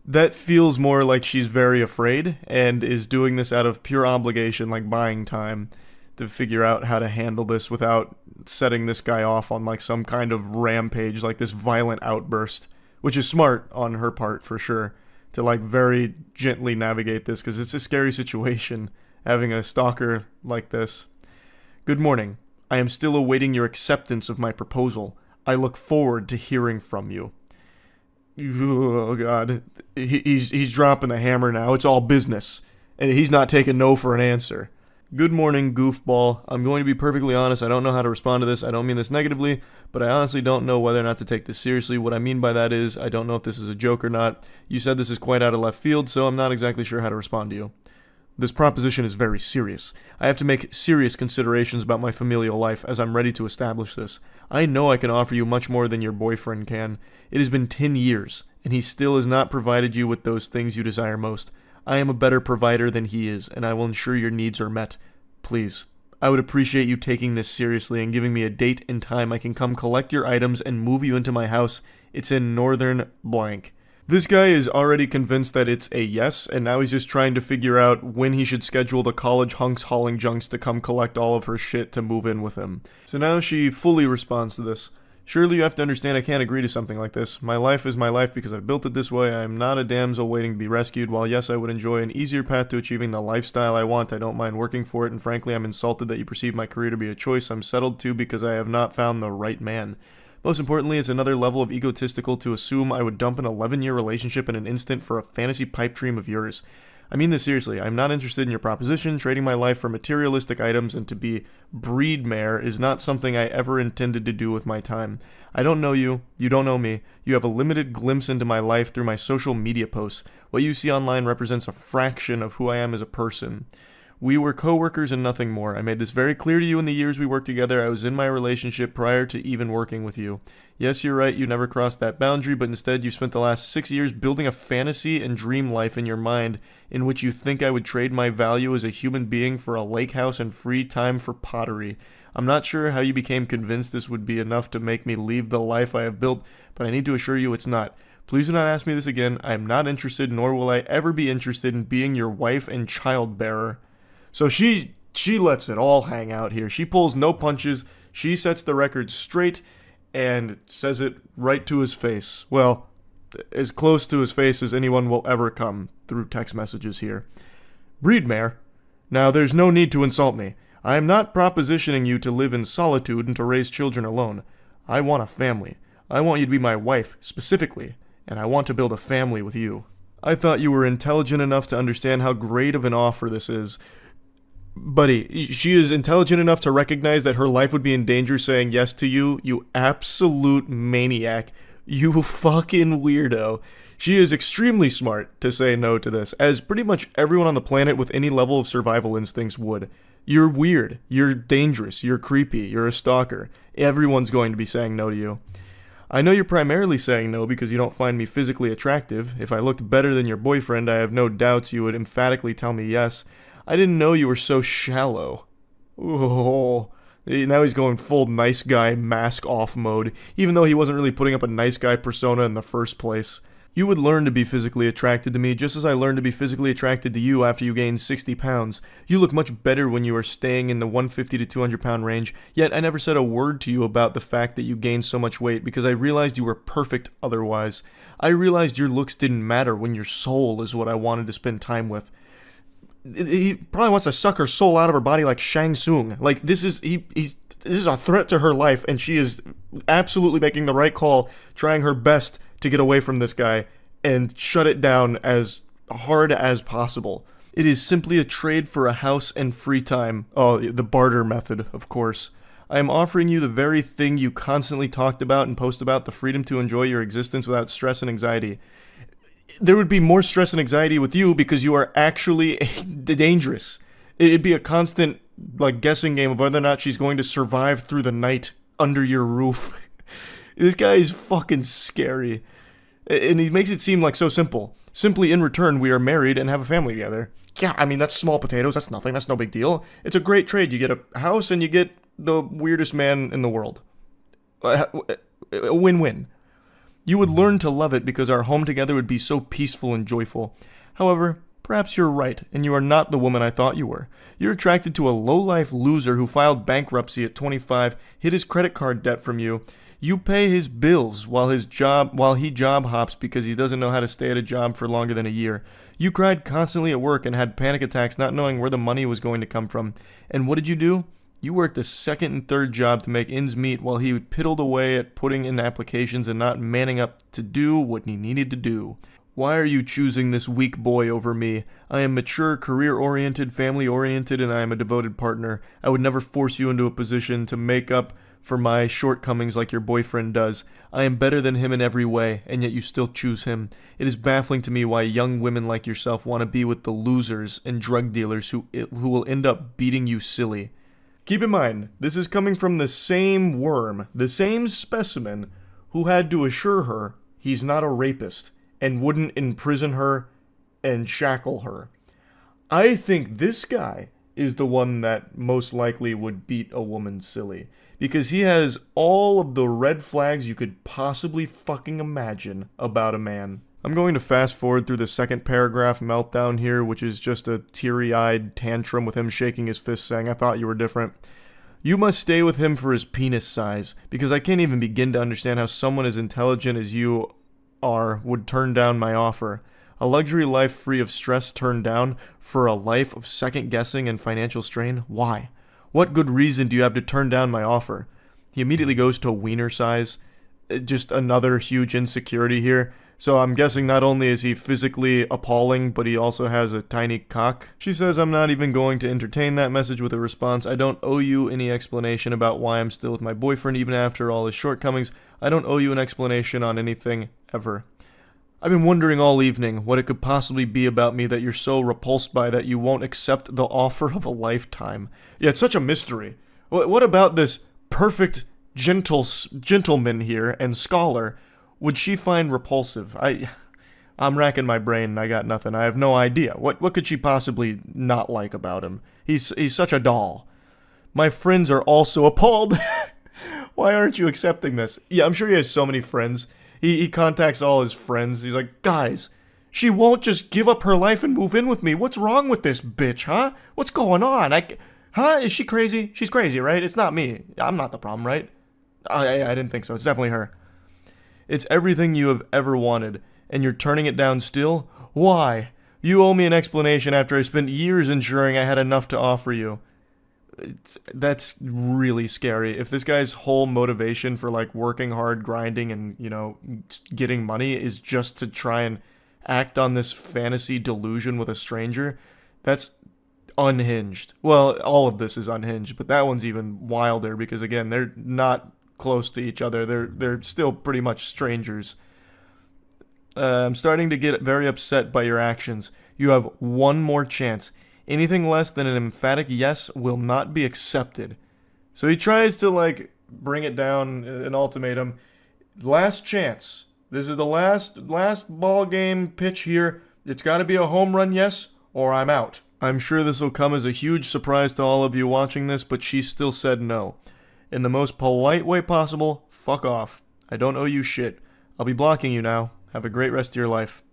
That feels more like she's very afraid and is doing this out of pure obligation, like buying time to figure out how to handle this without setting this guy off on like some kind of rampage, like this violent outburst, which is smart on her part for sure, to like very gently navigate this because it's a scary situation having a stalker like this. Good morning. I am still awaiting your acceptance of my proposal. I look forward to hearing from you. Oh god, he's dropping the hammer now. It's all business, and he's not taking no for an answer. Good morning, goofball. I'm going to be perfectly honest. I don't know how to respond to this. I don't mean this negatively, but I honestly don't know whether or not to take this seriously. What I mean by that is I don't know if this is a joke or not. You said this is quite out of left field, so I'm not exactly sure how to respond to you. This proposition is very serious. I have to make serious considerations about my familial life as I'm ready to establish this. I know I can offer you much more than your boyfriend can. It has been 10 years, and he still has not provided you with those things you desire most. I am a better provider than he is, and I will ensure your needs are met. Please, I would appreciate you taking this seriously and giving me a date and time I can come collect your items and move you into my house. It's in northern blank. This guy is already convinced that it's a yes, and now he's just trying to figure out when he should schedule the college hunks hauling junks to come collect all of her shit to move in with him. So now she fully responds to this. Surely you have to understand I can't agree to something like this. My life is my life because I've built it this way. I am not a damsel waiting to be rescued. While yes, I would enjoy an easier path to achieving the lifestyle I want, I don't mind working for it, and frankly, I'm insulted that you perceive my career to be a choice I'm settled to because I have not found the right man. Most importantly, it's another level of egotistical to assume I would dump an 11-year relationship in an instant for a fantasy pipe dream of yours. I mean this seriously. I'm not interested in your proposition. Trading my life for materialistic items and to be breed mare is not something I ever intended to do with my time. I don't know you. You don't know me. You have a limited glimpse into my life through my social media posts. What you see online represents a fraction of who I am as a person. We were co-workers and nothing more. I made this very clear to you in the years we worked together. I was in my relationship prior to even working with you. Yes, you're right, you never crossed that boundary, but instead you spent the last 6 years building a fantasy and dream life in your mind in which you think I would trade my value as a human being for a lake house and free time for pottery. I'm not sure how you became convinced this would be enough to make me leave the life I have built, but I need to assure you it's not. Please do not ask me this again. I am not interested, nor will I ever be interested in being your wife and child bearer. So she lets it all hang out here. She pulls no punches. She sets the record straight and says it right to his face. Well, as close to his face as anyone will ever come through text messages here. Breedmare. Now, there's no need to insult me. I am not propositioning you to live in solitude and to raise children alone. I want a family. I want you to be my wife, specifically, and I want to build a family with you. I thought you were intelligent enough to understand how great of an offer this is. Buddy, she is intelligent enough to recognize that her life would be in danger saying yes to you, you absolute maniac. You fucking weirdo. She is extremely smart to say no to this, as pretty much everyone on the planet with any level of survival instincts would. You're weird, you're dangerous, you're creepy, you're a stalker. Everyone's going to be saying no to you. I know you're primarily saying no because you don't find me physically attractive. If I looked better than your boyfriend, I have no doubts you would emphatically tell me yes. I didn't know you were so shallow. Oh, now he's going full nice guy mask off mode, even though he wasn't really putting up a nice guy persona in the first place. You would learn to be physically attracted to me just as I learned to be physically attracted to you after you gained 60 pounds. You look much better when you are staying in the 150 to 200 pound range, yet I never said a word to you about the fact that you gained so much weight because I realized you were perfect otherwise. I realized your looks didn't matter when your soul is what I wanted to spend time with. He probably wants to suck her soul out of her body like Shang Tsung. Like, this is a threat to her life, and she is absolutely making the right call, trying her best to get away from this guy and shut it down as hard as possible. It is simply a trade for a house and free time. Oh, the barter method, of course. I am offering you the very thing you constantly talked about and post about, the freedom to enjoy your existence without stress and anxiety. there would be more stress and anxiety with you because you are actually dangerous. It'd be a constant, like, guessing game of whether or not she's going to survive through the night under your roof. This guy is fucking scary. And he makes it seem like so simple. Simply in return, we are married and have a family together. Yeah, I mean, that's small potatoes. That's nothing. That's no big deal. It's a great trade. You get a house and you get the weirdest man in the world. A win-win. You would learn to love it because our home together would be so peaceful and joyful. However, perhaps you're right, and you are not the woman I thought you were. You're attracted to a low-life loser who filed bankruptcy at 25, hid his credit card debt from you. You pay his bills while he job hops because he doesn't know how to stay at a job for longer than a year. You cried constantly at work and had panic attacks not knowing where the money was going to come from. And what did you do? You worked a second and third job to make ends meet while he piddled away at putting in applications and not manning up to do what he needed to do. Why are you choosing this weak boy over me? I am mature, career-oriented, family-oriented, and I am a devoted partner. I would never force you into a position to make up for my shortcomings like your boyfriend does. I am better than him in every way, and yet you still choose him. It is baffling to me why young women like yourself want to be with the losers and drug dealers who will end up beating you silly. Keep in mind, this is coming from the same worm, the same specimen, who had to assure her he's not a rapist and wouldn't imprison her and shackle her. I think this guy is the one that most likely would beat a woman silly, because he has all of the red flags you could possibly fucking imagine about a man. I'm going to fast forward through the second paragraph meltdown here, which is just a teary-eyed tantrum with him shaking his fist saying, I thought you were different. You must stay with him for his penis size, because I can't even begin to understand how someone as intelligent as you are would turn down my offer. A luxury life free of stress turned down for a life of second guessing and financial strain? Why? What good reason do you have to turn down my offer? He immediately goes to wiener size. Just another huge insecurity here. So I'm guessing not only is he physically appalling, but he also has a tiny cock. She says, I'm not even going to entertain that message with a response. I don't owe you any explanation about why I'm still with my boyfriend even after all his shortcomings. I don't owe you an explanation on anything, ever. I've been wondering all evening what it could possibly be about me that you're so repulsed by that you won't accept the offer of a lifetime. Yeah, it's such a mystery. What about this perfect gentleman here and scholar would she find repulsive? I'm racking my brain and I got nothing. I have no idea. What could she possibly not like about him? He's such a doll. My friends are also appalled. Why aren't you accepting this? Yeah, I'm sure he has so many friends. He contacts all his friends. He's like, guys, she won't just give up her life and move in with me. What's wrong with this bitch, huh? What's going on? Is she crazy? She's crazy, right? It's not me. I'm not the problem, right? I didn't think so. It's definitely her. It's everything you have ever wanted, and you're turning it down still? Why? You owe me an explanation after I spent years ensuring I had enough to offer you. That's really scary. If this guy's whole motivation for, like, working hard, grinding, and, getting money is just to try and act on this fantasy delusion with a stranger, that's unhinged. Well, all of this is unhinged, but that one's even wilder because, again, they're not close to each other. They're still pretty much strangers. I'm starting to get very upset by your actions. You have one more chance. Anything less than an emphatic yes will not be accepted. So he tries to, like, bring it down, an ultimatum. Last chance. This is the last ball game pitch here. It's got to be a home run yes, or I'm out. I'm sure this will come as a huge surprise to all of you watching this, but she still said no. In the most polite way possible, fuck off. I don't owe you shit. I'll be blocking you now. Have a great rest of your life.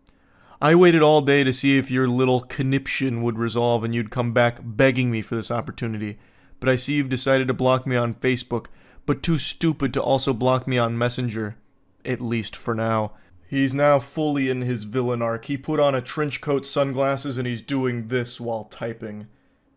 I waited all day to see if your little conniption would resolve and you'd come back begging me for this opportunity. But I see you've decided to block me on Facebook, but too stupid to also block me on Messenger. At least for now. He's now fully in his villain arc. He put on a trench coat, sunglasses, and he's doing this while typing.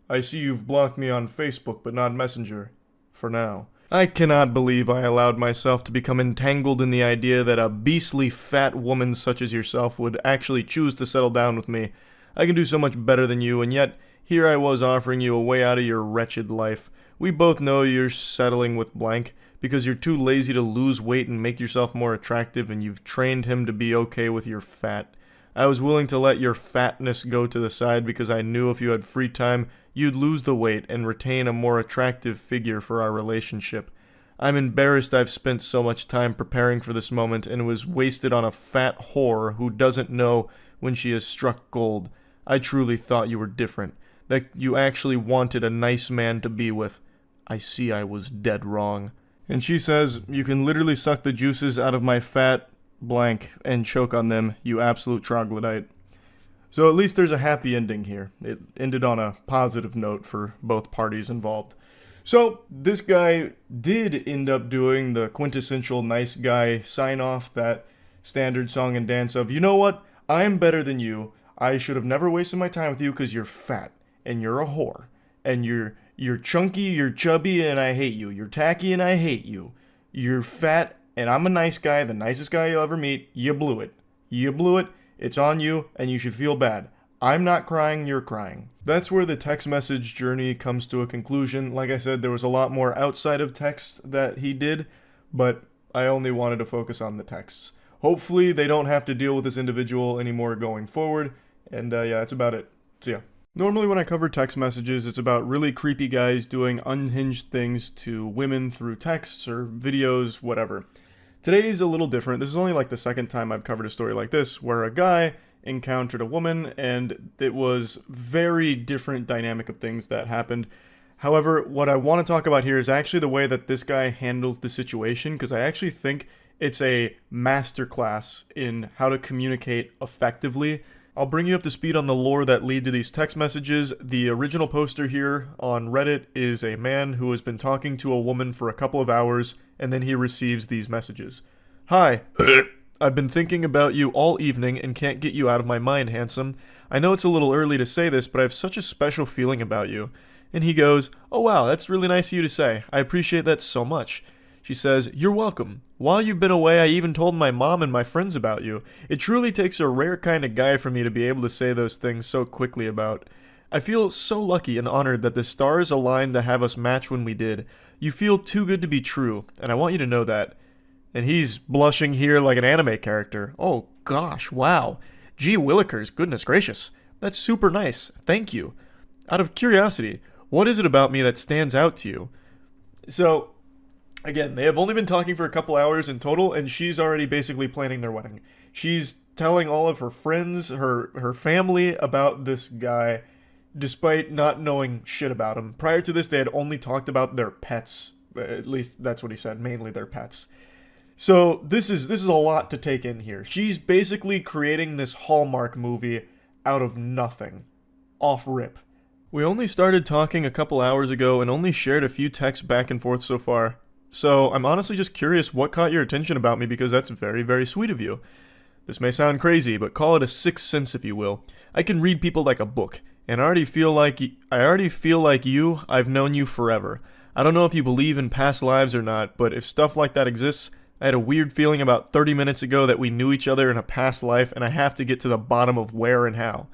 I see you've blocked me on Facebook, but not Messenger. For now. I cannot believe I allowed myself to become entangled in the idea that a beastly fat woman such as yourself would actually choose to settle down with me. I can do so much better than you, and yet here I was offering you a way out of your wretched life. We both know you're settling with blank because you're too lazy to lose weight and make yourself more attractive, and you've trained him to be okay with your fat. I was willing to let your fatness go to the side because I knew if you had free time, you'd lose the weight and retain a more attractive figure for our relationship. I'm embarrassed I've spent so much time preparing for this moment and was wasted on a fat whore who doesn't know when she has struck gold. I truly thought you were different, that you actually wanted a nice man to be with. I see I was dead wrong. And she says, you can literally suck the juices out of my fat blank and choke on them, you absolute troglodyte. So at least there's a happy ending here. It ended on a positive note for both parties involved. So this guy did end up doing the quintessential nice guy sign-off, that standard song and dance of, you know what, I'm better than you. I should have never wasted my time with you because you're fat, and you're a whore, and you're chunky, you're chubby, and I hate you. You're tacky, and I hate you. You're fat, and I'm a nice guy, the nicest guy you'll ever meet. You blew it. You blew it. It's on you, and you should feel bad. I'm not crying, you're crying. That's where the text message journey comes to a conclusion. Like I said, there was a lot more outside of text that he did, but I only wanted to focus on the texts. Hopefully they don't have to deal with this individual anymore going forward, and yeah, that's about it. See ya. Normally when I cover text messages, it's about really creepy guys doing unhinged things to women through texts or videos, whatever. Today's a little different. This is only like the second time I've covered a story like this, where a guy encountered a woman, and it was very different dynamic of things that happened. However, what I want to talk about here is actually the way that this guy handles the situation, because I actually think it's a masterclass in how to communicate effectively. I'll bring you up to speed on the lore that lead to these text messages. The original poster here on Reddit is a man who has been talking to a woman for a couple of hours, and then he receives these messages. Hi. I've been thinking about you all evening and can't get you out of my mind, handsome. I know it's a little early to say this, but I have such a special feeling about you. And he goes, oh wow, that's really nice of you to say. I appreciate that so much. She says, you're welcome. While you've been away, I even told my mom and my friends about you. It truly takes a rare kind of guy for me to be able to say those things so quickly about. I feel so lucky and honored that the stars aligned to have us match when we did. You feel too good to be true, and I want you to know that. And he's blushing here like an anime character. Oh gosh, wow. Gee willikers, goodness gracious. That's super nice. Thank you. Out of curiosity, what is it about me that stands out to you? So, again, they have only been talking for a couple hours in total, and she's already basically planning their wedding. She's telling all of her friends, her family about this guy, despite not knowing shit about him. Prior to this, they had only talked about their pets. At least that's what he said, mainly their pets. So this is a lot to take in here. She's basically creating this Hallmark movie out of nothing. Off rip. We only started talking a couple hours ago and only shared a few texts back and forth so far. So I'm honestly just curious what caught your attention about me, because that's very, very sweet of you. This may sound crazy, but call it a sixth sense if you will. I can read people like a book, and I already feel like you, I've known you forever. I don't know if you believe in past lives or not, but if stuff like that exists, I had a weird feeling about 30 minutes ago that we knew each other in a past life, and I have to get to the bottom of where and how.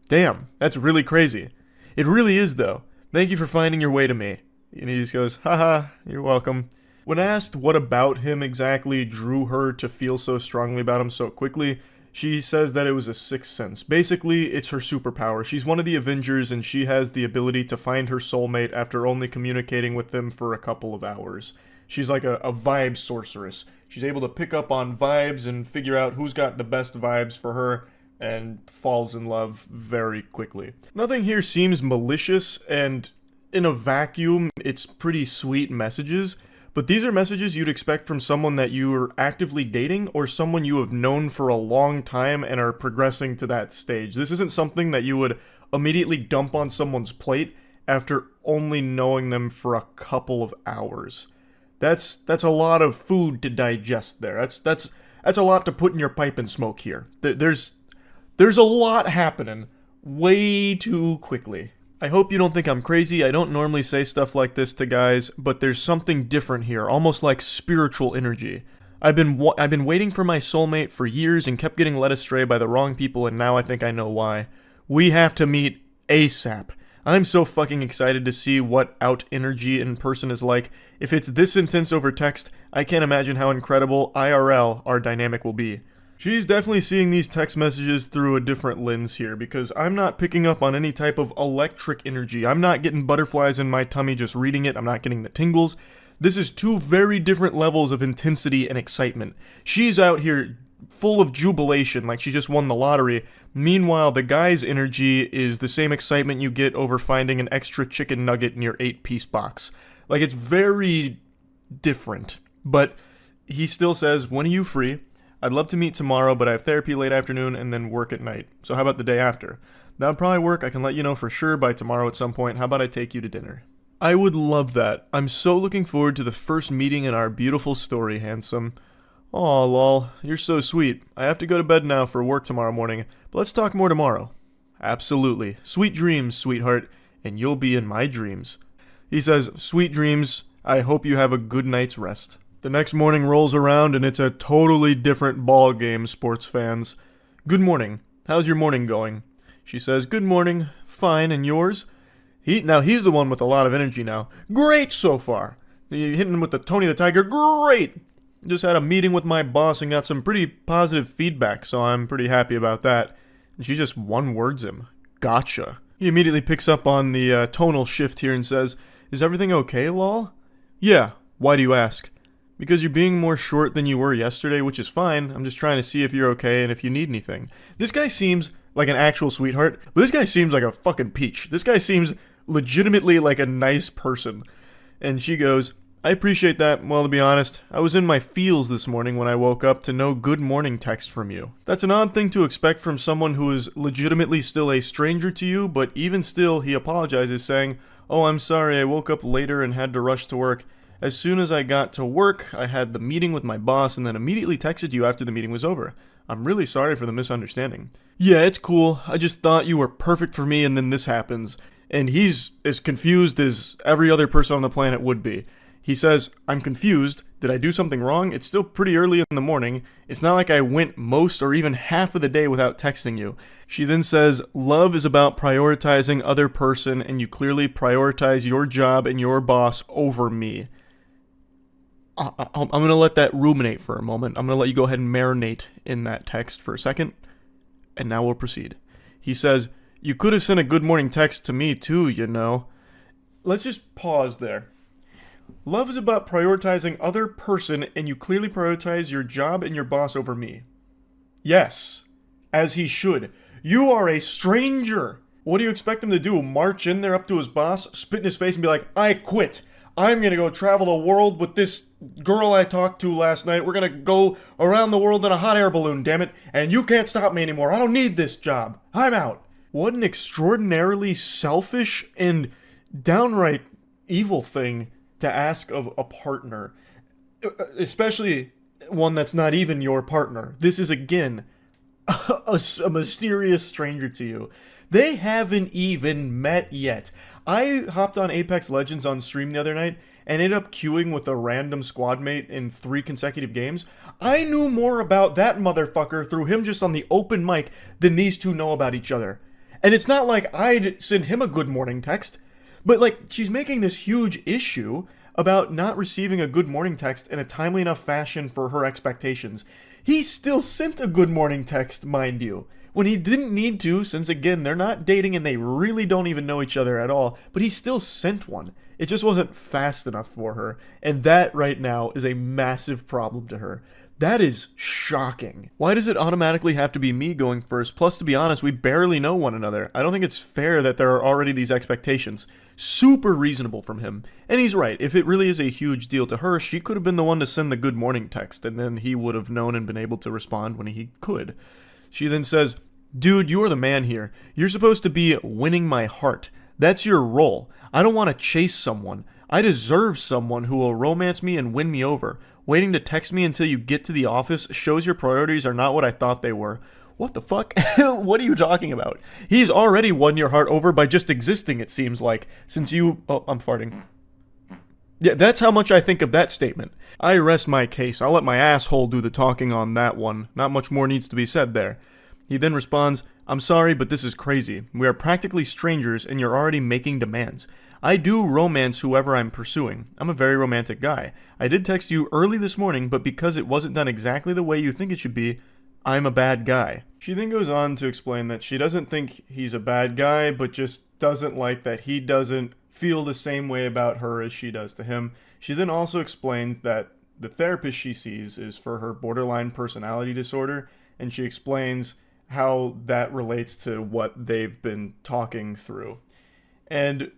Damn, that's really crazy. It really is, though. Thank you for finding your way to me. And he just goes, haha, you're welcome. When asked what about him exactly drew her to feel so strongly about him so quickly, she says that it was a sixth sense. Basically, it's her superpower. She's one of the Avengers, and she has the ability to find her soulmate after only communicating with them for a couple of hours. She's like a vibe sorceress. She's able to pick up on vibes and figure out who's got the best vibes for her, and falls in love very quickly. Nothing here seems malicious, and in a vacuum, it's pretty sweet messages, but these are messages you'd expect from someone that you are actively dating or someone you have known for a long time and are progressing to that stage. This isn't something that you would immediately dump on someone's plate after only knowing them for a couple of hours. That's a lot of food to digest there. That's a lot to put in your pipe and smoke here. There's a lot happening way too quickly. I hope you don't think I'm crazy. I don't normally say stuff like this to guys, but there's something different here, almost like spiritual energy. I've been waiting for my soulmate for years and kept getting led astray by the wrong people, and now I think I know why. We have to meet ASAP. I'm so fucking excited to see what out energy in person is like. If it's this intense over text, I can't imagine how incredible IRL our dynamic will be. She's definitely seeing these text messages through a different lens here, because I'm not picking up on any type of electric energy. I'm not getting butterflies in my tummy just reading it. I'm not getting the tingles. This is two very different levels of intensity and excitement. She's out here full of jubilation, like she just won the lottery. Meanwhile, the guy's energy is the same excitement you get over finding an extra chicken nugget in your 8-piece box. Like, it's very different. But he still says, when are you free? I'd love to meet tomorrow, but I have therapy late afternoon and then work at night. So how about the day after? That would probably work. I can let you know for sure by tomorrow at some point. How about I take you to dinner? I would love that. I'm so looking forward to the first meeting in our beautiful story, handsome. Aw, lol, you're so sweet. I have to go to bed now for work tomorrow morning, but let's talk more tomorrow. Absolutely. Sweet dreams, sweetheart, and you'll be in my dreams. He says, sweet dreams, I hope you have a good night's rest. The next morning rolls around and it's a totally different ball game, sports fans. Good morning. How's your morning going? She says, good morning. Fine, and yours? He's the one with a lot of energy now. Great so far. You're hitting him with the Tony the Tiger. Great. Just had a meeting with my boss and got some pretty positive feedback, so I'm pretty happy about that. And she just one-words him. Gotcha. He immediately picks up on the tonal shift here and says, is everything okay, lol? Yeah. Why do you ask? Because you're being more short than you were yesterday, which is fine. I'm just trying to see if you're okay and if you need anything. This guy seems like an actual sweetheart, but this guy seems like a fucking peach. This guy seems legitimately like a nice person. And she goes, I appreciate that. Well, to be honest, I was in my feels this morning when I woke up to no good morning text from you. That's an odd thing to expect from someone who is legitimately still a stranger to you, but even still, he apologizes, saying, oh, I'm sorry, I woke up later and had to rush to work. As soon as I got to work, I had the meeting with my boss and then immediately texted you after the meeting was over. I'm really sorry for the misunderstanding. Yeah, it's cool. I just thought you were perfect for me and then this happens. And he's as confused as every other person on the planet would be. He says, I'm confused. Did I do something wrong? It's still pretty early in the morning. It's not like I went most or even half of the day without texting you. She then says, love is about prioritizing other person, and you clearly prioritize your job and your boss over me. I'm going to let that ruminate for a moment. I'm going to let you go ahead and marinate in that text for a second, and now we'll proceed. He says, you could have sent a good morning text to me too, you know. Let's just pause there. Love is about prioritizing other person, and you clearly prioritize your job and your boss over me. Yes, as he should. You are a stranger. What do you expect him to do? March in there up to his boss, spit in his face, and be like, I quit. I'm going to go travel the world with this girl I talked to last night. We're going to go around the world in a hot air balloon, damn it. And you can't stop me anymore. I don't need this job. I'm out. What an extraordinarily selfish and downright evil thing to ask of a partner, especially one that's not even your partner. This is, again, a mysterious stranger to you. They haven't even met yet. I hopped on Apex Legends on stream the other night and ended up queuing with a random squad mate in 3 consecutive games. I knew more about that motherfucker through him just on the open mic than these two know about each other. And it's not like I'd send him a good morning text. But, like, she's making this huge issue about not receiving a good morning text in a timely enough fashion for her expectations. He still sent a good morning text, mind you, when he didn't need to, since, again, they're not dating and they really don't even know each other at all. But he still sent one. It just wasn't fast enough for her. And that, right now, is a massive problem to her. That is shocking. Why does it automatically have to be me going first? Plus, to be honest, we barely know one another. I don't think it's fair that there are already these expectations. Super reasonable from him. And he's right. If it really is a huge deal to her, she could have been the one to send the good morning text, and then he would have known and been able to respond when he could. She then says, dude, you are the man here. You're supposed to be winning my heart. That's your role. I don't want to chase someone. I deserve someone who will romance me and win me over. Waiting to text me until you get to the office shows your priorities are not what I thought they were. What the fuck? What are you talking about? He's already won your heart over by just existing, it seems like, since you... Oh, I'm farting. Yeah, that's how much I think of that statement. I rest my case. I'll let my asshole do the talking on that one. Not much more needs to be said there. He then responds, I'm sorry, but this is crazy. We are practically strangers, and you're already making demands. I do romance whoever I'm pursuing. I'm a very romantic guy. I did text you early this morning, but because it wasn't done exactly the way you think it should be, I'm a bad guy. She then goes on to explain that she doesn't think he's a bad guy, but just doesn't like that he doesn't feel the same way about her as she does to him. She then also explains that the therapist she sees is for her borderline personality disorder, and she explains how that relates to what they've been talking through. And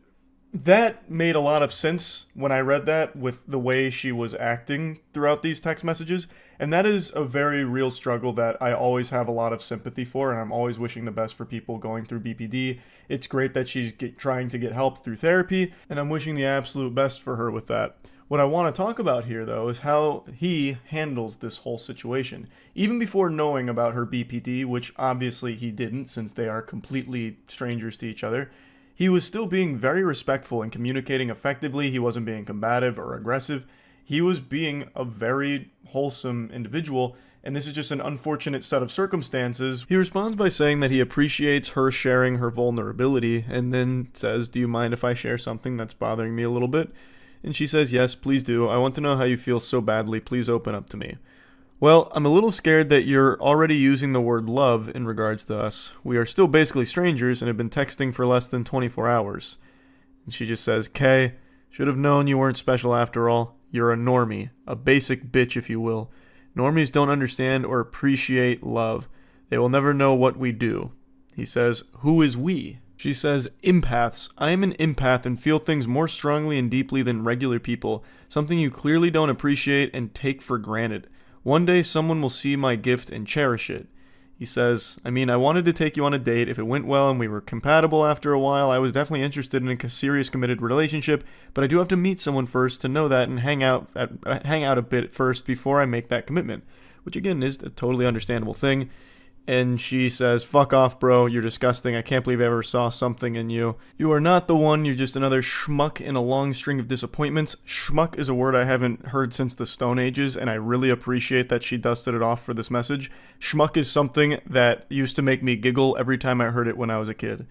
that made a lot of sense when I read that with the way she was acting throughout these text messages. And that is a very real struggle that I always have a lot of sympathy for, and I'm always wishing the best for people going through BPD. It's great that she's trying to get help through therapy, and I'm wishing the absolute best for her with that. What I want to talk about here, though, is how he handles this whole situation. Even before knowing about her BPD, which obviously he didn't since they are completely strangers to each other, he was still being very respectful and communicating effectively. He wasn't being combative or aggressive. He was being a very wholesome individual, and this is just an unfortunate set of circumstances. He responds by saying that he appreciates her sharing her vulnerability, and then says, "Do you mind if I share something that's bothering me a little bit?" And she says, "Yes, please do. I want to know how you feel so badly. Please open up to me." "Well, I'm a little scared that you're already using the word love in regards to us. We are still basically strangers and have been texting for less than 24 hours. And she just says, "Kay, should have known you weren't special after all. You're a normie, a basic bitch if you will. Normies don't understand or appreciate love. They will never know what we do." He says, "Who is we?" She says, "Empaths. I am an empath and feel things more strongly and deeply than regular people, something you clearly don't appreciate and take for granted. One day someone will see my gift and cherish it." He says, "I mean, I wanted to take you on a date. If it went well and we were compatible after a while, I was definitely interested in a serious committed relationship, but I do have to meet someone first to know that and hang out a bit first before I make that commitment," which again is a totally understandable thing. And she says, "Fuck off, bro. You're disgusting. I can't believe I ever saw something in you. You are not the one. You're just another schmuck in a long string of disappointments." Schmuck is a word I haven't heard since the Stone Ages, and I really appreciate that she dusted it off for this message. Schmuck is something that used to make me giggle every time I heard it when I was a kid.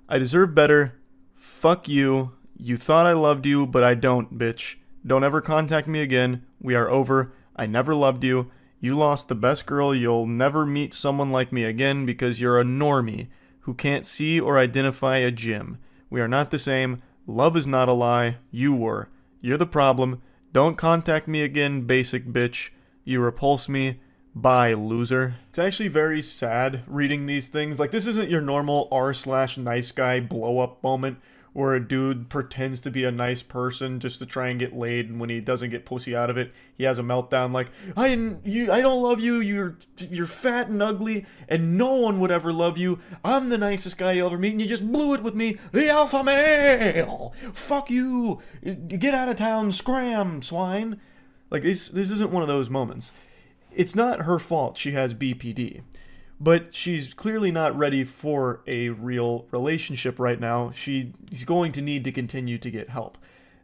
"I deserve better. Fuck you. You thought I loved you, but I don't, bitch. Don't ever contact me again. We are over. I never loved you. You lost the best girl. You'll never meet someone like me again because you're a normie who can't see or identify a gym. We are not the same. Love is not a lie. You were. You're the problem. Don't contact me again, basic bitch. You repulse me. Bye, loser." It's actually very sad reading these things. Like, this isn't your normal r/nice guy blow up moment where a dude pretends to be a nice person just to try and get laid, and when he doesn't get pussy out of it, he has a meltdown like, I don't love you, you're fat and ugly, and no one would ever love you. I'm the nicest guy you'll ever meet, and you just blew it with me, the alpha male. Fuck you. Get out of town, scram, swine. Like, this isn't one of those moments. It's not her fault she has BPD. But she's clearly not ready for a real relationship right now. She's going to need to continue to get help.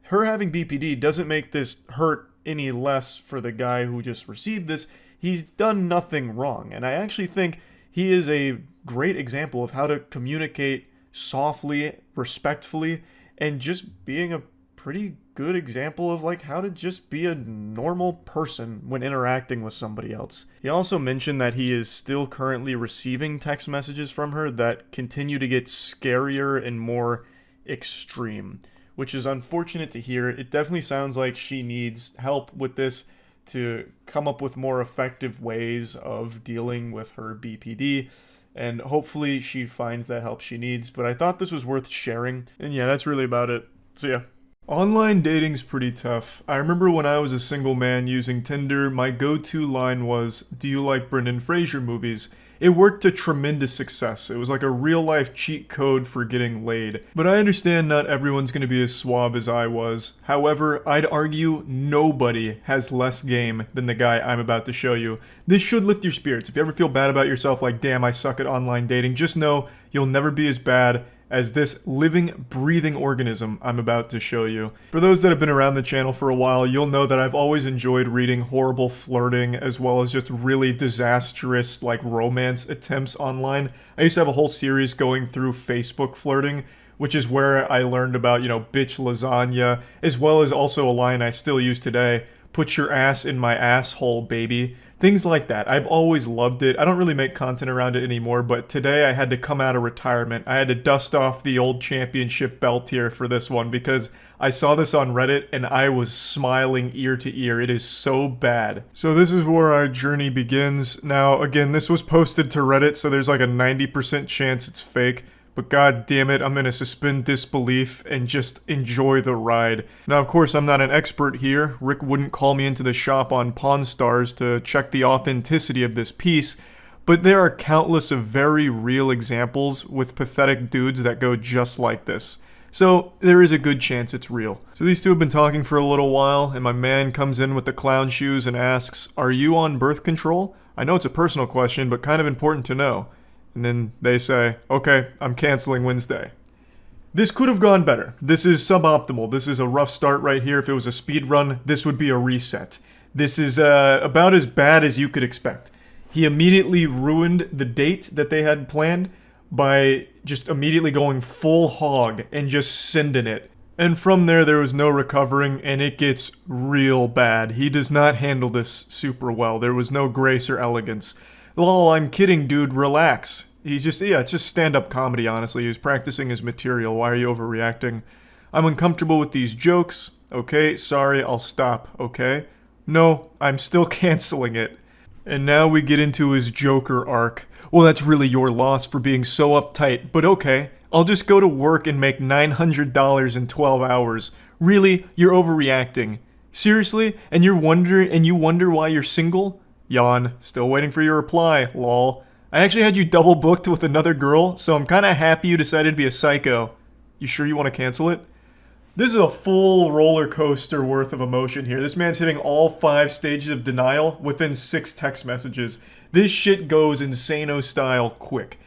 Her having BPD doesn't make this hurt any less for the guy who just received this. He's done nothing wrong. And I actually think he is a great example of how to communicate softly, respectfully, and just being a pretty good example of like how to just be a normal person when interacting with somebody else. He also mentioned that he is still currently receiving text messages from her that continue to get scarier and more extreme, which is unfortunate to hear. It definitely sounds like she needs help with this to come up with more effective ways of dealing with her BPD, and hopefully she finds that help she needs. But I thought this was worth sharing, and yeah, that's really about it. See ya. Online dating's pretty tough. I remember when I was a single man using Tinder, my go-to line was, "Do you like Brendan Fraser movies?" It worked to tremendous success. It was like a real-life cheat code for getting laid. But I understand not everyone's going to be as suave as I was. However, I'd argue nobody has less game than the guy I'm about to show you. This should lift your spirits. If you ever feel bad about yourself, like, damn, I suck at online dating, just know you'll never be as bad as this living, breathing organism I'm about to show you. For those that have been around the channel for a while, you'll know that I've always enjoyed reading horrible flirting as well as just really disastrous, like, romance attempts online. I used to have a whole series going through Facebook flirting, which is where I learned about, bitch lasagna, as well as also a line I still use today, "Put your ass in my asshole, baby." Things like that. I've always loved it. I don't really make content around it anymore, but today I had to come out of retirement. I had to dust off the old championship belt here for this one because I saw this on Reddit and I was smiling ear to ear. It is so bad. So this is where our journey begins. Now, again, this was posted to Reddit, so there's like a 90% chance it's fake. But god damn it, I'm gonna suspend disbelief and just enjoy the ride. Now, of course, I'm not an expert here. Rick wouldn't call me into the shop on Pawn Stars to check the authenticity of this piece, but there are countless of very real examples with pathetic dudes that go just like this. So, there is a good chance it's real. So these two have been talking for a little while, and my man comes in with the clown shoes and asks, "Are you on birth control? I know it's a personal question, but kind of important to know." And then they say, "Okay, I'm canceling Wednesday." This could have gone better. This is suboptimal. This is a rough start right here. If it was a speed run, this would be a reset. This is about as bad as you could expect. He immediately ruined the date that they had planned by just immediately going full hog and just sending it. And from there was no recovering, and it gets real bad. He does not handle this super well. There was no grace or elegance. Lol, I'm kidding, dude, relax. He's just, it's just stand-up comedy, honestly. He was practicing his material. Why are you overreacting? I'm uncomfortable with these jokes. Okay, sorry, I'll stop, okay? No, I'm still canceling it. And now we get into his Joker arc. Well, that's really your loss for being so uptight, but okay. I'll just go to work and make $900 in 12 hours. Really? You're overreacting. Seriously? And you wonder why you're single? Yawn. Still waiting for your reply, lol. I actually had you double booked with another girl, so I'm kinda happy you decided to be a psycho. You sure you want to cancel it? This is a full roller coaster worth of emotion here. This man's hitting all 5 stages of denial within 6 text messages. This shit goes insano style quick.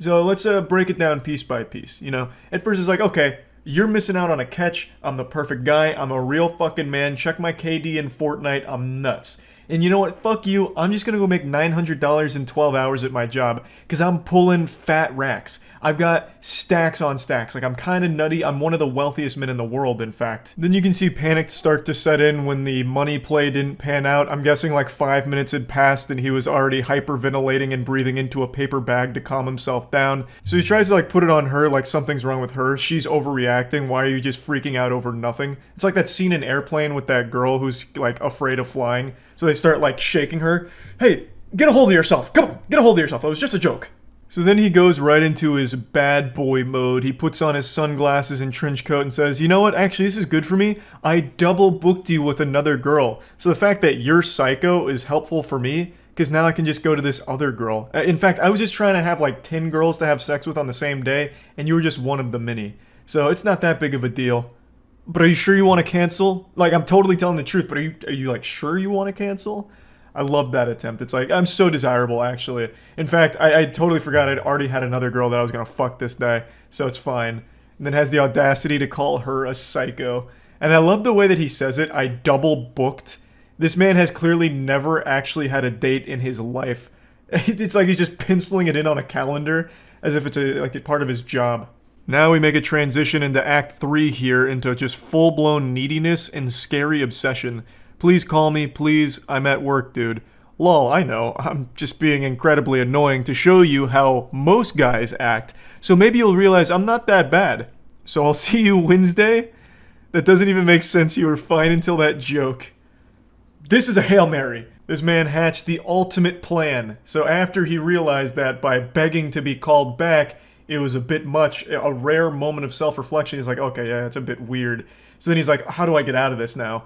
So let's break it down piece by piece. At first it's like, okay, you're missing out on a catch. I'm the perfect guy. I'm a real fucking man. Check my KD in Fortnite. I'm nuts. And you know what? Fuck you. I'm just gonna go make $900 in 12 hours at my job because I'm pulling fat racks. I've got stacks on stacks. Like, I'm kind of nutty. I'm one of the wealthiest men in the world, in fact. Then you can see panic start to set in when the money play didn't pan out. I'm guessing like 5 minutes had passed and he was already hyperventilating and breathing into a paper bag to calm himself down. So he tries to like put it on her like something's wrong with her. She's overreacting. Why are you just freaking out over nothing? It's like that scene in Airplane with that girl who's like afraid of flying. So they start like shaking her. Hey, get a hold of yourself. Come on, get a hold of yourself. It was just a joke. So then he goes right into his bad boy mode. He puts on his sunglasses and trench coat and says, "You know what? Actually, this is good for me. I double booked you with another girl. So the fact that you're psycho is helpful for me because now I can just go to this other girl. In fact, I was just trying to have like 10 girls to have sex with on the same day, and you were just one of the many. So it's not that big of a deal. But are you sure you want to cancel? Like, I'm totally telling the truth, but are you like sure you want to cancel?" I love that attempt. It's like, I'm so desirable, actually. In fact, I totally forgot I'd already had another girl that I was going to fuck this day, so it's fine. And then has the audacity to call her a psycho. And I love the way that he says it. I double booked. This man has clearly never actually had a date in his life. It's like he's just penciling it in on a calendar as if it's like a part of his job. Now we make a transition into Act 3 here, into just full-blown neediness and scary obsession. Please call me, please. I'm at work, dude. Lol, I know. I'm just being incredibly annoying to show you how most guys act. So maybe you'll realize I'm not that bad. So I'll see you Wednesday? That doesn't even make sense. You were fine until that joke. This is a Hail Mary. This man hatched the ultimate plan. So after he realized that by begging to be called back, it was a bit much, a rare moment of self-reflection, he's like, okay, yeah, it's a bit weird. So then he's like, how do I get out of this now?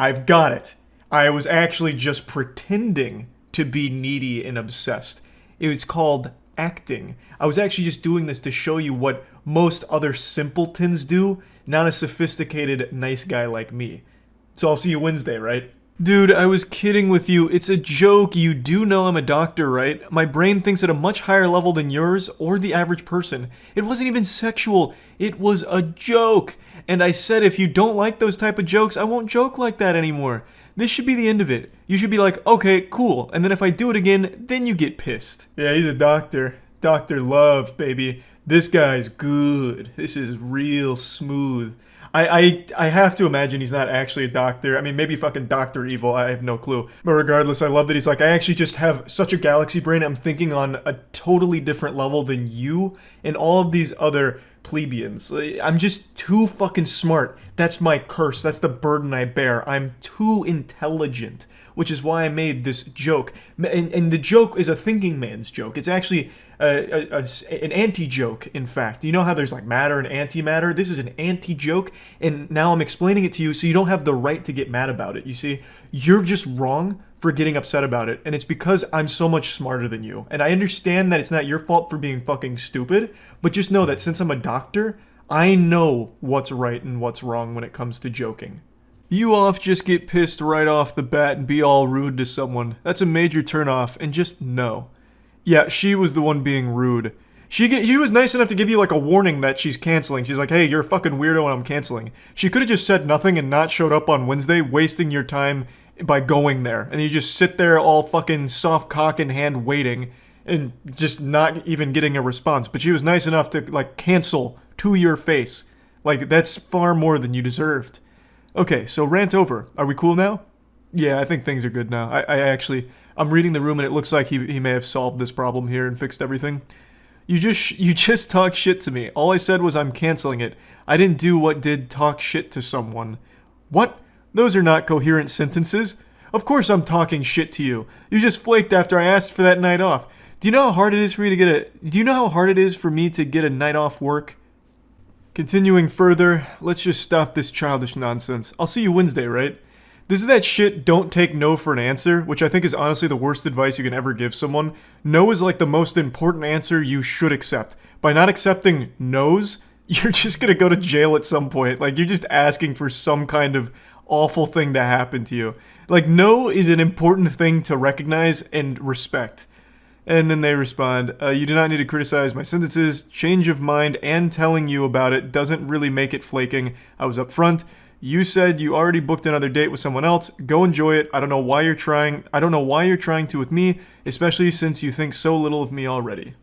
I've got it. I was actually just pretending to be needy and obsessed. It was called acting. I was actually just doing this to show you what most other simpletons do, not a sophisticated, nice guy like me. So I'll see you Wednesday, right? Dude, I was kidding with you. It's a joke. You do know I'm a doctor, right? My brain thinks at a much higher level than yours or the average person. It wasn't even sexual. It was a joke. And I said if you don't like those type of jokes, I won't joke like that anymore. This should be the end of it. You should be like, okay, cool. And then if I do it again, then you get pissed. Yeah, he's a doctor. Dr. Love, baby. This guy's good. This is real smooth. I have to imagine he's not actually a doctor. I mean, maybe fucking Dr. Evil, I have no clue. But regardless, I love that he's like, I actually just have such a galaxy brain, I'm thinking on a totally different level than you and all of these other plebeians. I'm just too fucking smart. That's my curse. That's the burden I bear. I'm too intelligent, which is why I made this joke. And the joke is a thinking man's joke. It's actually an anti-joke, in fact. You know how there's like matter and antimatter? This is an anti-joke, and now I'm explaining it to you so you don't have the right to get mad about it. You see, you're just wrong for getting upset about it, and it's because I'm so much smarter than you. And I understand that it's not your fault for being fucking stupid, but just know that since I'm a doctor, I know what's right and what's wrong when it comes to joking. You off just get pissed right off the bat and be all rude to someone. That's a major turnoff, and just know. Yeah, she was the one being rude. She was nice enough to give you like a warning that she's canceling. She's like, hey, you're a fucking weirdo and I'm canceling. She could have just said nothing and not showed up on Wednesday, wasting your time by going there. And you just sit there all fucking soft cock in hand waiting and just not even getting a response. But she was nice enough to like cancel to your face. Like, that's far more than you deserved. Okay, so rant over. Are we cool now? Yeah, I think things are good now. I'm reading the room and it looks like he may have solved this problem here and fixed everything. You just talk shit to me. All I said was I'm canceling it. I didn't do what did talk shit to someone. What? Those are not coherent sentences. Of course I'm talking shit to you. You just flaked after I asked for that night off. Do you know how hard it is for me to get a night off work? Continuing further, let's just stop this childish nonsense. I'll see you Wednesday, right? This is that shit, don't take no for an answer, which I think is honestly the worst advice you can ever give someone. No is like the most important answer you should accept. By not accepting no's, you're just gonna go to jail at some point. Like, you're just asking for some kind of awful thing to happen to you. Like, no is an important thing to recognize and respect. And then they respond, you do not need to criticize my sentences. Change of mind and telling you about it doesn't really make it flaking. I was upfront. You said you already booked another date with someone else. Go enjoy it. I don't know why you're trying to with me, especially since you think so little of me already.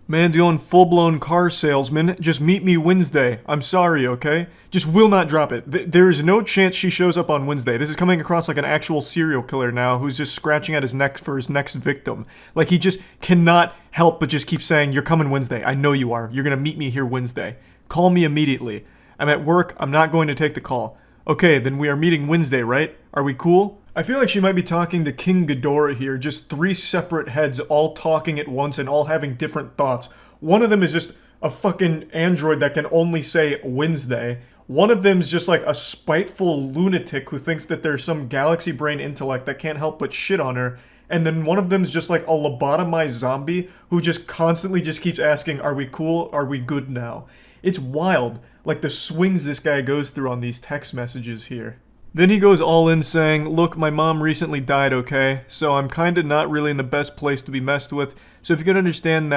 Man's going full-blown car salesman. Just meet me Wednesday. I'm sorry, okay? Just will not drop it. There is no chance she shows up on Wednesday. This is coming across like an actual serial killer now who's just scratching at his neck for his next victim. Like, he just cannot help but just keep saying, you're coming Wednesday. I know you are. You're gonna meet me here Wednesday. Call me immediately. I'm at work. I'm not going to take the call. Okay, then we are meeting Wednesday, right? Are we cool? I feel like she might be talking to King Ghidorah here, just three separate heads all talking at once and all having different thoughts. One of them is just a fucking android that can only say Wednesday. One of them is just like a spiteful lunatic who thinks that there's some galaxy brain intellect that can't help but shit on her. And then one of them is just like a lobotomized zombie who just constantly just keeps asking, are we cool? Are we good now? It's wild, like the swings this guy goes through on these text messages here. Then he goes all in saying, look, my mom recently died, okay? So I'm kinda not really in the best place to be messed with. So if you could understand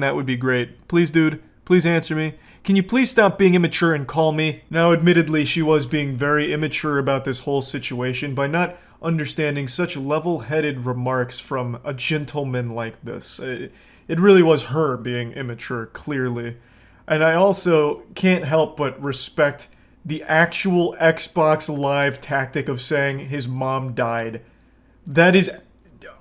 that would be great. Please, dude, please answer me. Can you please stop being immature and call me? Now, admittedly, she was being very immature about this whole situation by not understanding such level-headed remarks from a gentleman like this. It really was her being immature, clearly. And I also can't help but respect the actual Xbox Live tactic of saying his mom died. That is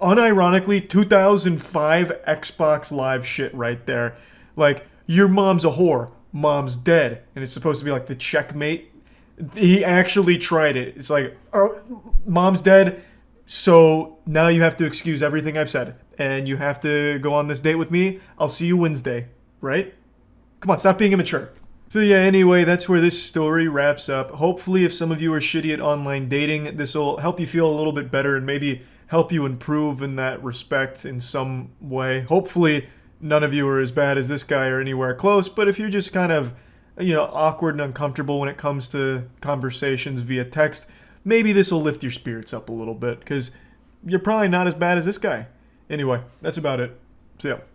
unironically 2005 Xbox Live shit right there. Like, your mom's a whore, mom's dead, and it's supposed to be like the checkmate. He actually tried it. It's like, oh, mom's dead, so now you have to excuse everything I've said, and you have to go on this date with me. I'll see you Wednesday, right? Come on, stop being immature. So yeah, anyway, that's where this story wraps up. Hopefully, if some of you are shitty at online dating, this will help you feel a little bit better and maybe help you improve in that respect in some way. Hopefully, none of you are as bad as this guy or anywhere close, but if you're just kind of, awkward and uncomfortable when it comes to conversations via text, maybe this will lift your spirits up a little bit, because you're probably not as bad as this guy. Anyway, that's about it. See ya.